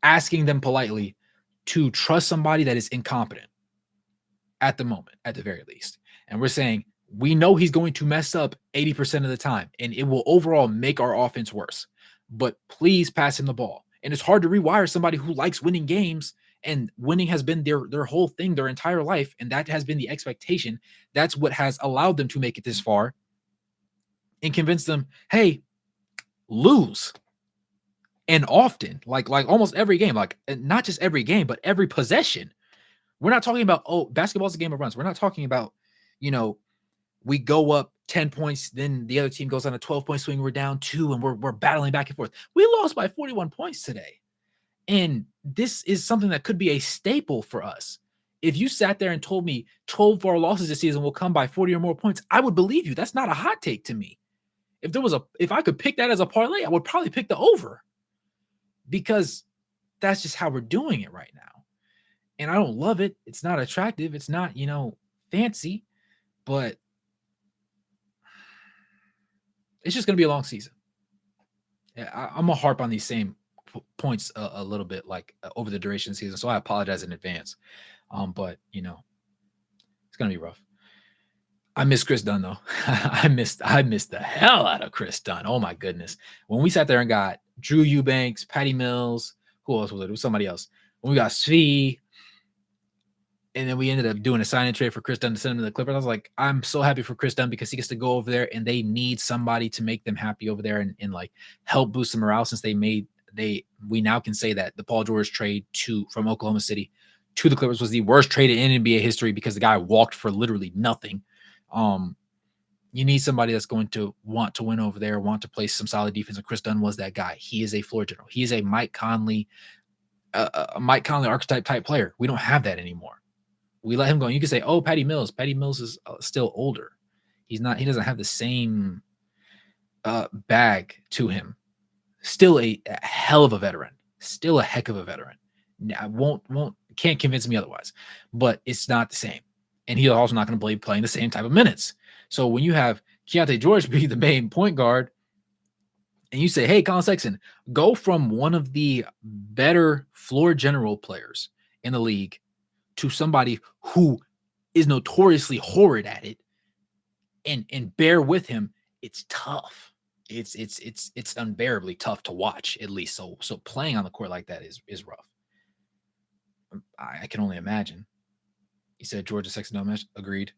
asking them politely to trust somebody that is incompetent at the moment, at the very least. And we're saying, we know he's going to mess up 80% of the time, and it will overall make our offense worse. But please pass him the ball. And it's hard to rewire somebody who likes winning games, and winning has been their whole thing, their entire life, and that has been the expectation. That's what has allowed them to make it this far and convince them, hey, lose. And often, like almost every game, like not just every game, but every possession. We're not talking about, basketball's a game of runs. We're not talking about, we go up 10 points, then the other team goes on a 12-point swing, we're down 2, and we're battling back and forth. We lost by 41 points today. And this is something that could be a staple for us. If you sat there and told me 12 of our losses this season will come by 40 or more points, I would believe you. That's not a hot take to me. If I could pick that as a parlay, I would probably pick the over, because that's just how we're doing it right now. And I don't love it. It's not attractive. It's not, fancy, but it's just going to be a long season. I'm going to harp on these same points a little bit, like over the duration of the season. So I apologize in advance. But, it's going to be rough. I miss Chris Dunn, though. I missed the hell out of Chris Dunn. Oh, my goodness. When we sat there and got Drew Eubanks, Patty Mills, Who else was it? It was somebody else. When we got Svi, and then we ended up doing a sign and trade for Chris Dunn to send him to the Clippers. I was like, I'm so happy for Chris Dunn because he gets to go over there, and they need somebody to make them happy over there and like help boost the morale since we now can say that the Paul George trade from Oklahoma City to the Clippers was the worst trade in NBA history because the guy walked for literally nothing. You need somebody that's going to want to win over there, want to play some solid defense, and Chris Dunn was that guy. He is a floor general. He is a Mike Conley archetype type player. We don't have that anymore. We let him go. And you can say, oh, Patty Mills. Patty Mills is still older. He doesn't have the same bag to him. Still a hell of a veteran. Still a heck of a veteran. Can't convince me otherwise. But it's not the same. And he's also not going to be playing the same type of minutes. So when you have Keonte George be the main point guard, and you say, hey, Colin Sexton, go from one of the better floor general players in the league to somebody who is notoriously horrid at it, and bear with him, it's tough. It's unbearably tough to watch, at least. So playing on the court like that is rough. I can only imagine. He said Georgia Sexton don't match. Agreed.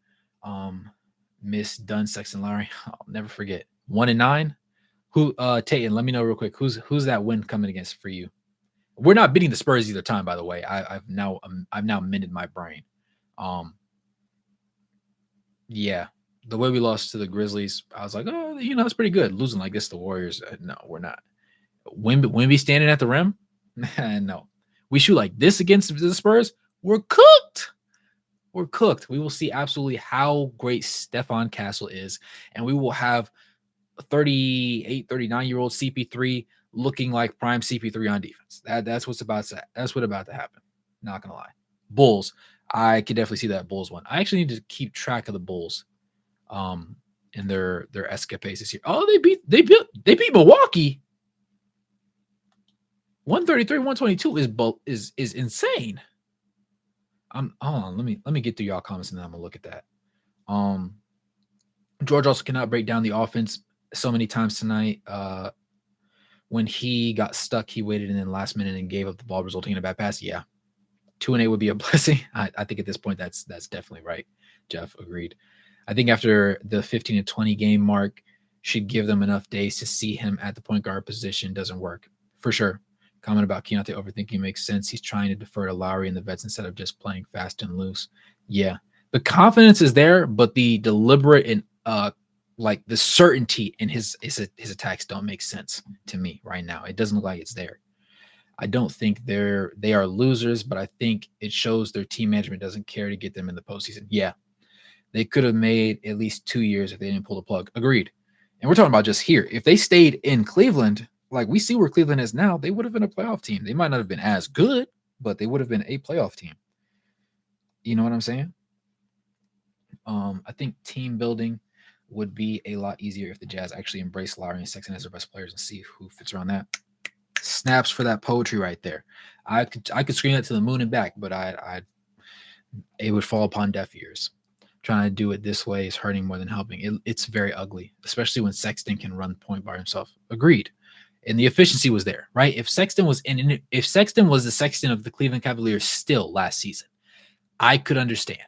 Miss Dunn Sexton Lowry. I'll never forget. 1-9. Who Tayton, let me know real quick. Who's that win coming against for you? We're not beating the Spurs either time, by the way. I've now mended my brain. Yeah, the way we lost to the Grizzlies, I was like, oh, it's pretty good. Losing like this to the Warriors, no, we're not. Wemby standing at the rim, no. We shoot like this against the Spurs, we're cooked. We're cooked. We will see absolutely how great Stephon Castle is, and we will have a 38, 39-year-old CP3 looking like prime CP3 on defense. That's what's about to happen. Not gonna lie. Bulls, I could definitely see that Bulls one. I actually need to keep track of the Bulls, in their escapades this year. Oh, they beat Milwaukee. 133-122 is insane. Hold on, let me get through y'all comments and then I'm gonna look at that. George also cannot break down the offense so many times tonight. When he got stuck, he waited and then last minute and gave up the ball, resulting in a bad pass. Yeah, 2-8 would be a blessing. I think at this point that's definitely right. Jeff agreed. I think after the 15-20 game mark, should give them enough days to see him at the point guard position. Doesn't work for sure. Comment about Keonte overthinking makes sense. He's trying to defer to Lowry and the vets instead of just playing fast and loose. Yeah, the confidence is there, but the deliberate and like the certainty in his attacks don't make sense to me right now. It doesn't look like it's there. I don't think they are losers, but I think it shows their team management doesn't care to get them in the postseason. Yeah, they could have made at least 2 years if they didn't pull the plug. Agreed. And we're talking about just here. If they stayed in Cleveland, like we see where Cleveland is now, they would have been a playoff team. They might not have been as good, but they would have been a playoff team. You know what I'm saying? I think team building would be a lot easier if the Jazz actually embrace Lowry and Sexton as their best players and see who fits around that. Snaps for that poetry right there. I could scream that to the moon and back, but it would fall upon deaf ears. Trying to do it this way is hurting more than helping. It's very ugly, especially when Sexton can run point by himself. Agreed. And the efficiency was there, right? If Sexton was the Sexton of the Cleveland Cavaliers still last season, I could understand.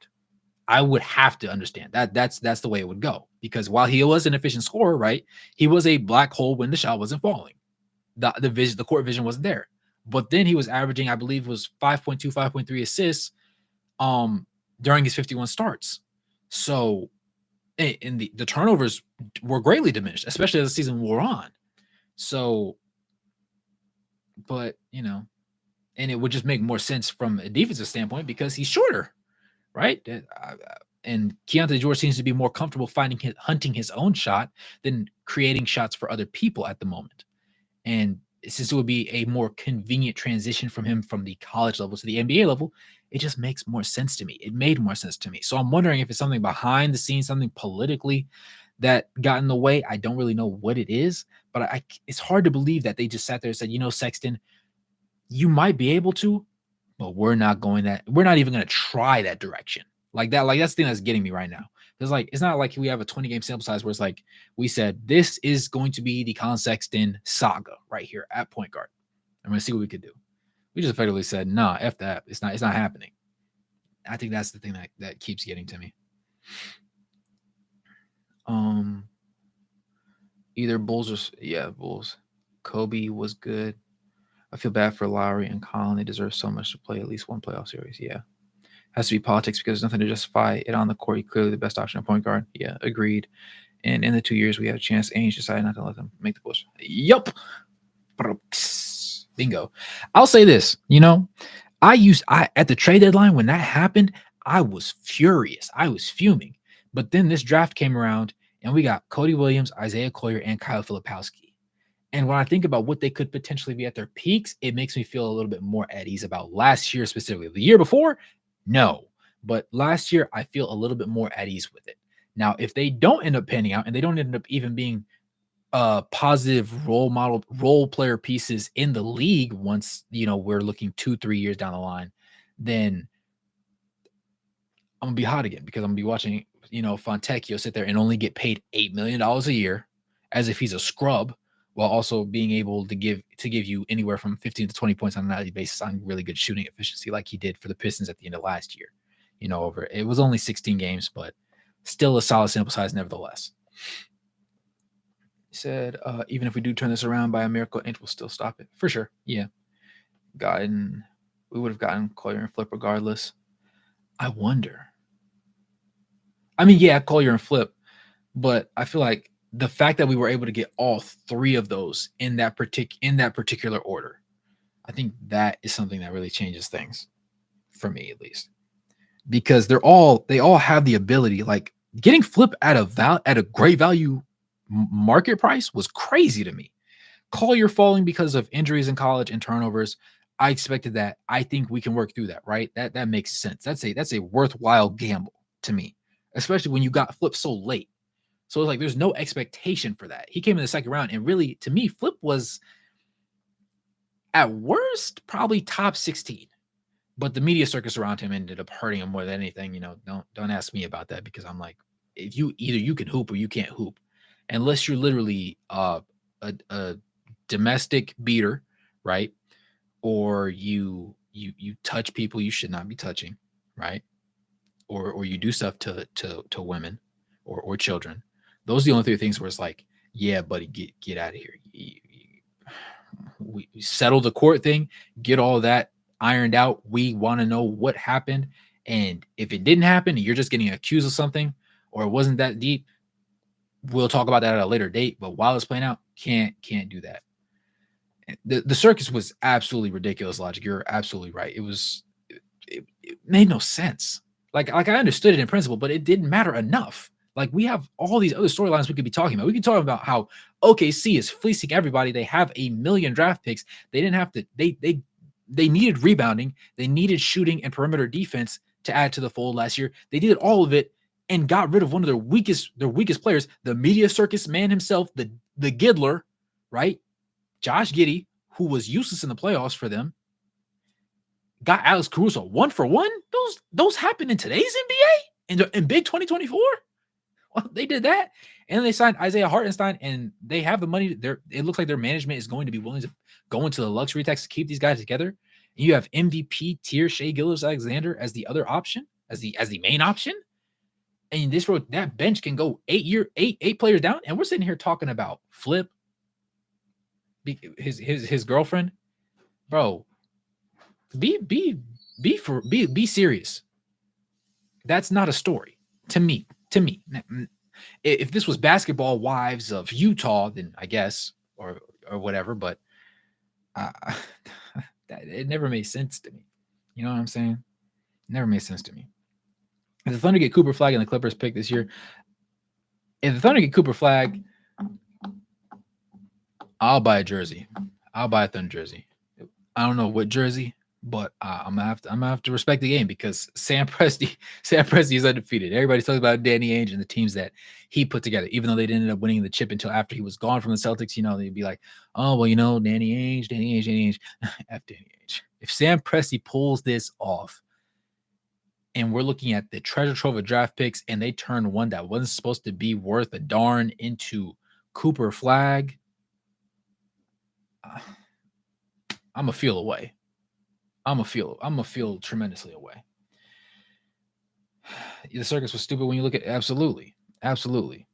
I would have to understand that that's the way it would go, because while he was an efficient scorer, right, he was a black hole when the shot wasn't falling. The court vision wasn't there. But then he was averaging, I believe, was 5.2, 5.3 assists during his 51 starts. So, and the turnovers were greatly diminished, especially as the season wore on. So, but and it would just make more sense from a defensive standpoint because he's shorter, right? And Keonte George seems to be more comfortable hunting his own shot than creating shots for other people at the moment. And since it would be a more convenient transition from him from the college level to the NBA level, it just makes more sense to me. It made more sense to me. So I'm wondering if it's something behind the scenes, something politically that got in the way. I don't really know what it is, but it's hard to believe that they just sat there and said, Sexton, you might be able to, but we're not even going to try that direction. Like that's the thing that's getting me right now. Because it's not like we have a 20-game sample size where it's like we said this is going to be the Colin Sexton saga right here at point guard. I'm going to see what we could do. We just effectively said, nah, F that. It's not happening. I think that's the thing that keeps getting to me. Either Bulls or Bulls. Kobe was good. I feel bad for Lowry and Collin. They deserve so much to play at least one playoff series. Yeah. Has to be politics because there's nothing to justify it on the court. You're clearly the best option at point guard. Yeah, agreed. And in the 2 years we had a chance, Ainge decided not to let them make the push. Yup. Bingo. I'll say this, I at the trade deadline when that happened, I was furious. I was fuming. But then this draft came around and we got Cody Williams, Isaiah Collier, and Kyle Filipowski. And when I think about what they could potentially be at their peaks, it makes me feel a little bit more at ease about last year specifically. The year before, no. But last year, I feel a little bit more at ease with it. Now, if they don't end up panning out and they don't end up even being positive role player pieces in the league once, we're looking 2-3 years down the line, then I'm gonna be hot again because I'm gonna be watching, Fontecchio sit there and only get paid $8 million a year as if he's a scrub, while also being able to give you anywhere from 15 to 20 points on a nightly basis on really good shooting efficiency, like he did for the Pistons at the end of last year. It was only 16 games, but still a solid sample size nevertheless. He said, even if we do turn this around by a miracle, Ainge will still stop it. For sure. Yeah. We would have gotten Collier and Flip regardless. I wonder. I mean, yeah, Collier and Flip, but I feel like the fact that we were able to get all three of those in that particular order, I think that is something that really changes things for me, at least, because they all have the ability. Like getting Flip at a great value market price was crazy to me. Collier falling because of injuries in college and turnovers, I expected that. I think we can work through that, right? That makes sense. That's a worthwhile gamble to me, especially when you got Flip so late. So it's like there's no expectation for that. He came in the second round, and really, to me, Flip was at worst probably top 16. But the media circus around him ended up hurting him more than anything. Don't ask me about that because I'm like, if either you can hoop or you can't hoop, unless you're literally a domestic beater, right? Or you touch people you should not be touching, right? Or you do stuff to women or children. Those are the only three things where it's like, yeah, buddy, get out of here. We settle the court thing, get all that ironed out. We want to know what happened. And if it didn't happen and you're just getting accused of something or it wasn't that deep, we'll talk about that at a later date. But while it's playing out, can't do that. The circus was absolutely ridiculous logic. You're absolutely right. It made no sense. Like I understood it in principle, but it didn't matter enough. Like we have all these other storylines we could be talking about. We could talk about how OKC is fleecing everybody. They have 1 million draft picks. They didn't have to. They needed rebounding. They needed shooting and perimeter defense to add to the fold last year. They did all of it and got rid of one of their weakest players, the media circus man himself, the Giddler, right? Josh Giddey, who was useless in the playoffs for them. Got Alex Caruso 1-for-1. Those happen in today's NBA in big 2024. Well, they did that, and they signed Isaiah Hartenstein, and they have the money. It looks like their management is going to be willing to go into the luxury tax to keep these guys together. You have MVP tier Shai Gilgeous-Alexander as the other option, as the main option, and that bench can go 8 players down, and we're sitting here talking about Flip, his girlfriend, bro. Be serious. That's not a story to me. If this was Basketball Wives of Utah, then I guess, or whatever, but it never made sense to me. You know what I'm saying? It never made sense to me. If the Thunder get Cooper Flag and the Clippers pick this year, if the Thunder get Cooper Flag, I'll buy a jersey. I'll buy a Thunder jersey. I don't know what jersey, but I'm gonna have to respect the game because Sam Presti is undefeated. Everybody's talking about Danny Ainge and the teams that he put together, even though they didn't end up winning the chip until after he was gone from the Celtics. They'd be like, oh well, Danny Ainge. F Danny Ainge. If Sam Presti pulls this off, and we're looking at the treasure trove of draft picks, and they turn one that wasn't supposed to be worth a darn into Cooper Flag, I'm gonna feel away. I'm gonna feel tremendously away. The circus was stupid when you look at absolutely, absolutely.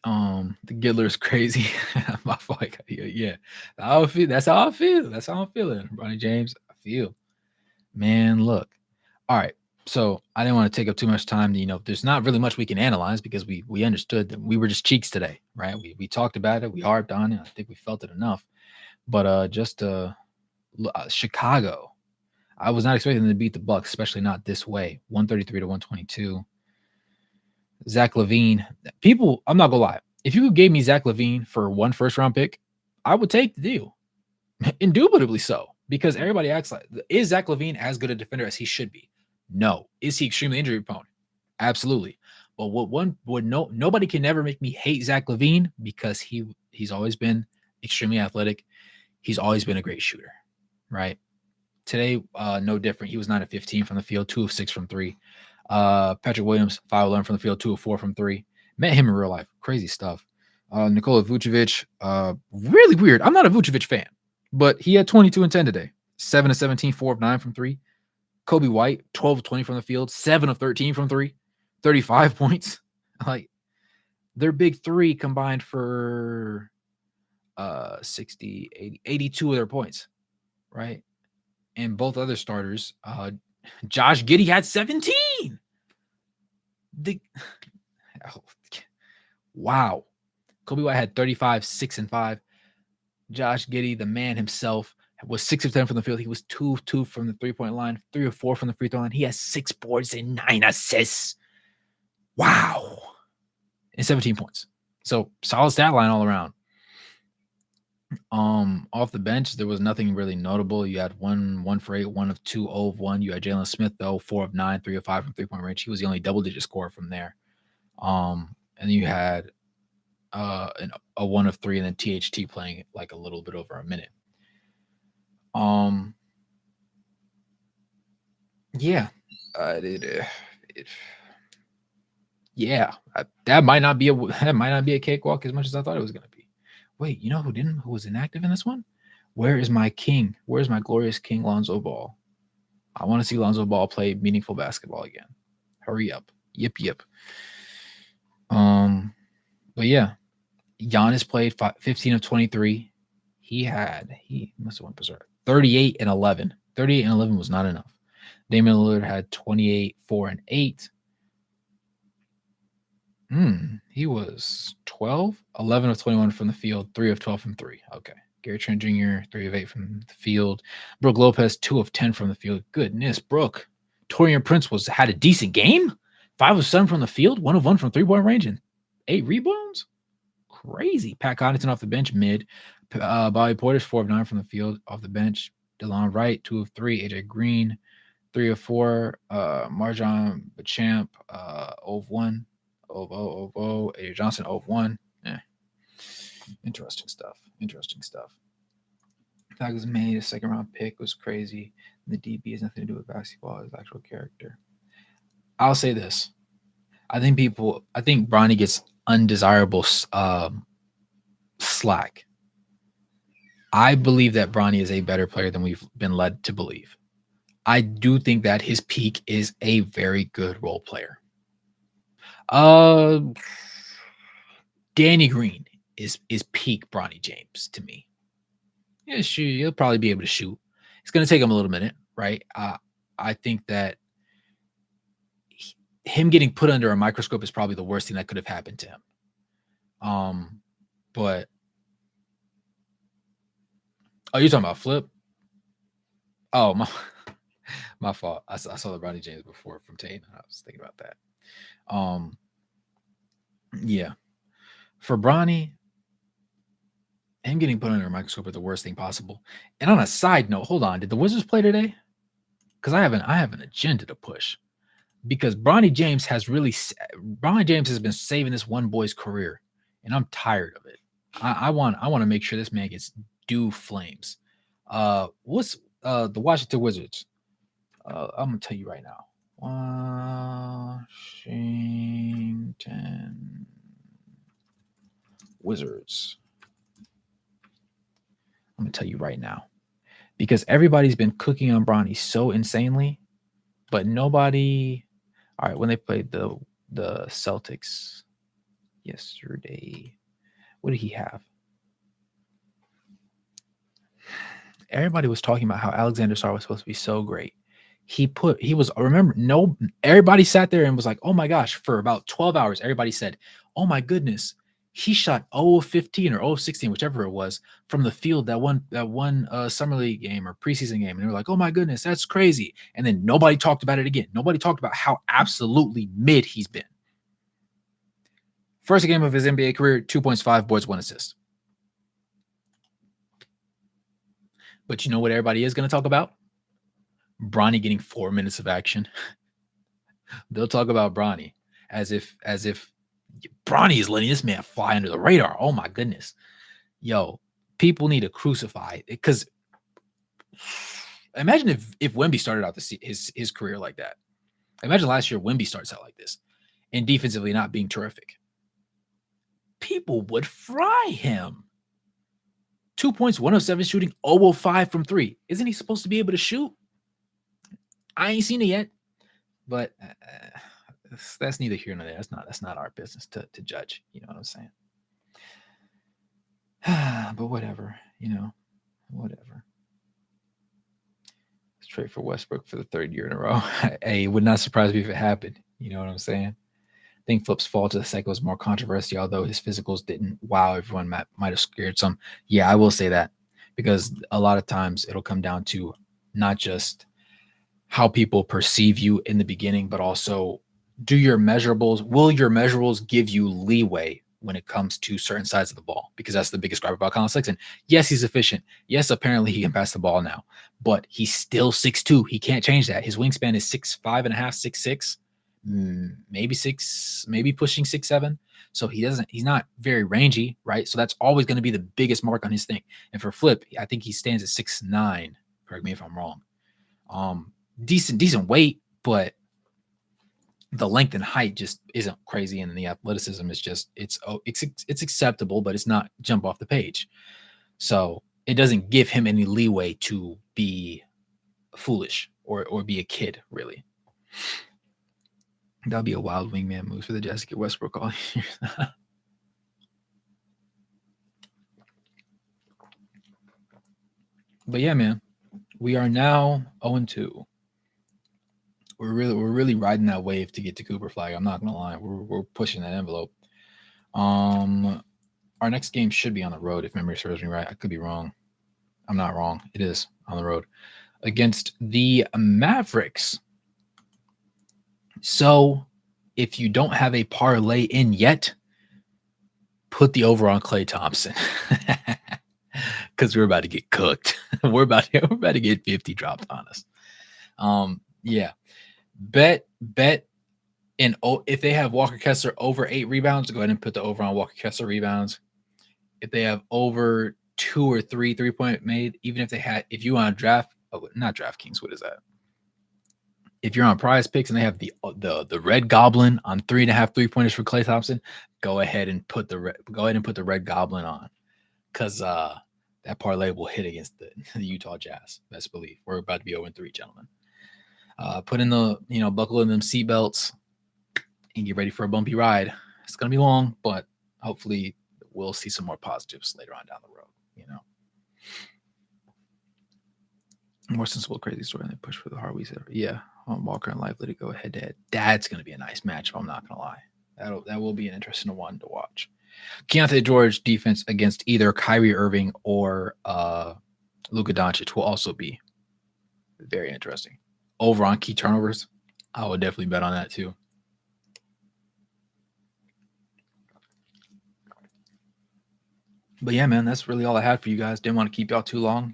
The Giddler is crazy. My fault. Yeah. I feel that's how I feel. That's how I'm feeling. Bronny James, I feel. Man, look. All right. So I didn't want to take up too much time. There's not really much we can analyze because we understood that we were just cheeks today, right? We talked about it, we harped on it. I think we felt it enough. But just Chicago. I was not expecting them to beat the Bucks, especially not this way. 133 to 122. Zach LaVine. People, I'm not gonna lie. If you gave me Zach LaVine for one first round pick, I would take the deal. Indubitably so. Because everybody acts like, is Zach LaVine as good a defender as he should be? No. Is he extremely injury prone? Absolutely. But nobody can never make me hate Zach LaVine because he's always been extremely athletic. He's always been a great shooter, right? Today, no different. He was 9 of 15 from the field, 2 of 6 from 3. Patrick Williams, 5 of 11 from the field, 2 of 4 from 3. Met him in real life. Crazy stuff. Nikola Vucevic, really weird. I'm not a Vucevic fan, but he had 22 and 10 today. 7 of 17, 4 of 9 from 3. Kobe White, 12 of 20 from the field, 7 of 13 from 3. 35 points. Like, their big three combined for 60, 80, 82 of their points, right? And both other starters, Josh Giddey had 17. Wow. Kobe White had 35, 6 and 5. Josh Giddey, the man himself, was 6 of 10 from the field. He was 2 of 2 from the 3-point line, 3 of 4 from the free throw line. He has 6 boards and 9 assists. Wow. And 17 points. So solid stat line all around. Off the bench, there was nothing really notable. You had 1 for 8, 1 of 2, 0 of 1. You had Jalen Smith, though, 4 of 9, 3 of 5 from 3-point range. He was the only double-digit scorer from there. And you had a 1 of 3, and then THT playing like a little bit over a minute. Yeah, that might not be a cakewalk as much as I thought it was gonna be. Wait, you know who was inactive in this one? Where is my king? Where's my glorious king, Lonzo Ball? I want to see Lonzo Ball play meaningful basketball again. Hurry up. Yip. But yeah, Giannis played 15 of 23. He must have went berserk. 38 and 11. 38 and 11 was not enough. Damian Lillard had 28, 4 and 8. He was 12, 11 of 21 from the field, 3 of 12 from 3. Okay. Gary Trent Jr., 3 of 8 from the field. Brooke Lopez, 2 of 10 from the field. Goodness, Brooke. Torian Prince had a decent game. 5 of 7 from the field, 1 of 1 from 3-point range, and 8 rebounds. Crazy. Pat Connaughton off the bench, mid. Bobby Portis, 4 of 9 from the field, off the bench. DeLon Wright, 2 of 3. AJ Green, 3 of 4. Marjon Beauchamp, 0 of 1. 0 of 0. AJ Johnson, 0 of 1. Interesting stuff. The fact was made a second round pick was crazy. The DB has nothing to do with basketball, his actual character. I'll say this. I think Bronny gets undesirable slack. I believe that Bronny is a better player than we've been led to believe. I do think that his peak is a very good role player. Danny Green is peak Bronny James to me. Yeah, he'll probably be able to shoot. It's going to take him a little minute, right? I think that him getting put under a microscope is probably the worst thing that could have happened to him. But you're talking about Flip? Oh, my fault. I saw the Bronny James before from Tate. I was thinking about that. Yeah. For Bronny, him getting put under a microscope is the worst thing possible. And on a side note, hold on, did the Wizards play today? Because I have an agenda to push. Because Bronny James has been saving this one boy's career, and I'm tired of it. I want to make sure this man gets due flames. What's the Washington Wizards? I'm gonna tell you right now. Washington Wizards. I'm gonna tell you right now. because everybody's been cooking on Bronny so insanely, but nobody. All right, when they played the Celtics yesterday, what did he have? Everybody was talking about how Alexander Sarr was supposed to be so great. He was, remember, no, everybody sat there and was like, oh my gosh, for about 12 hours, everybody said, oh my goodness, he shot 0 of 15 or 0 of 16, whichever it was, from the field that one summer league game or preseason game. And they were like, oh my goodness, that's crazy. And then nobody talked about it again. Nobody talked about how absolutely mid he's been. First game of his NBA career, 2 points, 5 boards, 1 assist. But you know what everybody is going to talk about? Bronny getting 4 minutes of action. They'll talk about Bronny as if Bronny is letting this man fly under the radar. Oh my goodness. Yo, people need to crucify it, because imagine if Wemby started out his career like that. Imagine last year Wemby starts out like this and defensively not being terrific. People would fry him. 2 points, 107 shooting, 0-5 from 3. Isn't he supposed to be able to shoot? I ain't seen it yet, but that's neither here nor there. That's not our business to judge. You know what I'm saying? But whatever, whatever. Let's trade for Westbrook for the 3rd year in a row. Hey, it would not surprise me if it happened. You know what I'm saying? I think Flip's fall to the cycle was more controversial, although his physicals didn't wow everyone. Might have scared some. Yeah, I will say that, because a lot of times it'll come down to not just how people perceive you in the beginning, but also will your measurables give you leeway when it comes to certain sides of the ball? Because that's the biggest gripe about Colin Sexton. Yes, he's efficient. Yes, apparently he can pass the ball now, but he's still 6'2". He can't change that. His wingspan is 6'5 and a half, 6'6", maybe 6, maybe pushing 6'7". So he's not very rangy, right? So that's always going to be the biggest mark on his thing. And for Flip, I think he stands at 6'9". Correct me if I'm wrong. Decent weight, but the length and height just isn't crazy, and the athleticism is just it's acceptable, but it's not jump off the page. So it doesn't give him any leeway to be foolish or be a kid, really. That'll be a wild wingman move for the Jazz to get Westbrook all year. But yeah, man, we are now 0-2. We're really riding that wave to get to Cooper Flag. I'm not gonna lie, we're pushing that envelope. Our next game should be on the road, if memory serves me right. I could be wrong. I'm not wrong. It is on the road against the Mavericks. So if you don't have a parlay in yet, put the over on Klay Thompson, because we're about to get cooked. we're about to get 50 dropped on us. Yeah. Bet, and if they have Walker Kessler over 8 rebounds, go ahead and put the over on Walker Kessler rebounds. If they have over 2 or 3 3-point made, even if you want to draft, not DraftKings, what is that? If you're on Prize Picks and they have the Red Goblin on 3.5 3-pointers for Klay Thompson, go ahead and put the Red Goblin on, because that parlay will hit against the Utah Jazz. Best believe. We're about to be 0-3, gentlemen. Put in buckle in them seatbelts and get ready for a bumpy ride. It's gonna be long, but hopefully we'll see some more positives later on down the road. More sensible, crazy story, and they push for the hard weeks. Yeah, Walker and Lively to go head to head. That's gonna be a nice matchup. I'm not gonna lie. That will be an interesting one to watch. Keonte George defense against either Kyrie Irving or Luka Doncic will also be very interesting. Over on key turnovers, I would definitely bet on that too. But yeah, man, that's really all I had for you guys. Didn't want to keep y'all too long,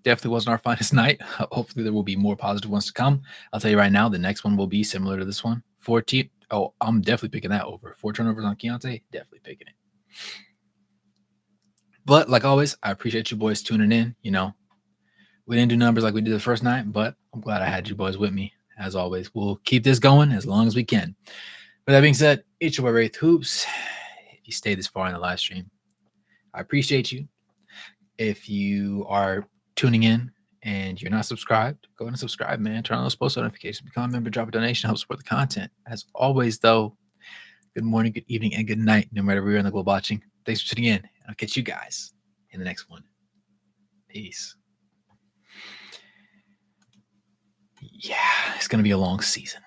Definitely wasn't our finest night. Hopefully there will be more positive ones to come. I'll tell you right now, the next one will be similar to this one. 14. Oh, I'm definitely picking that over. 4 turnovers on Keonte, definitely picking it. But like always, I appreciate you boys tuning in. We didn't do numbers like we did the first night, but I'm glad I had you boys with me. As always, we'll keep this going as long as we can. With that being said, it's your boy Wraith Hoops. If you stayed this far in the live stream, I appreciate you. If you are tuning in and you're not subscribed, go ahead and subscribe, man. Turn on those post notifications. Become a member, drop a donation, help support the content. As always, though, good morning, good evening, and good night, no matter where you're in the globe watching. Thanks for tuning in. I'll catch you guys in the next one. Peace. Yeah, it's going to be a long season.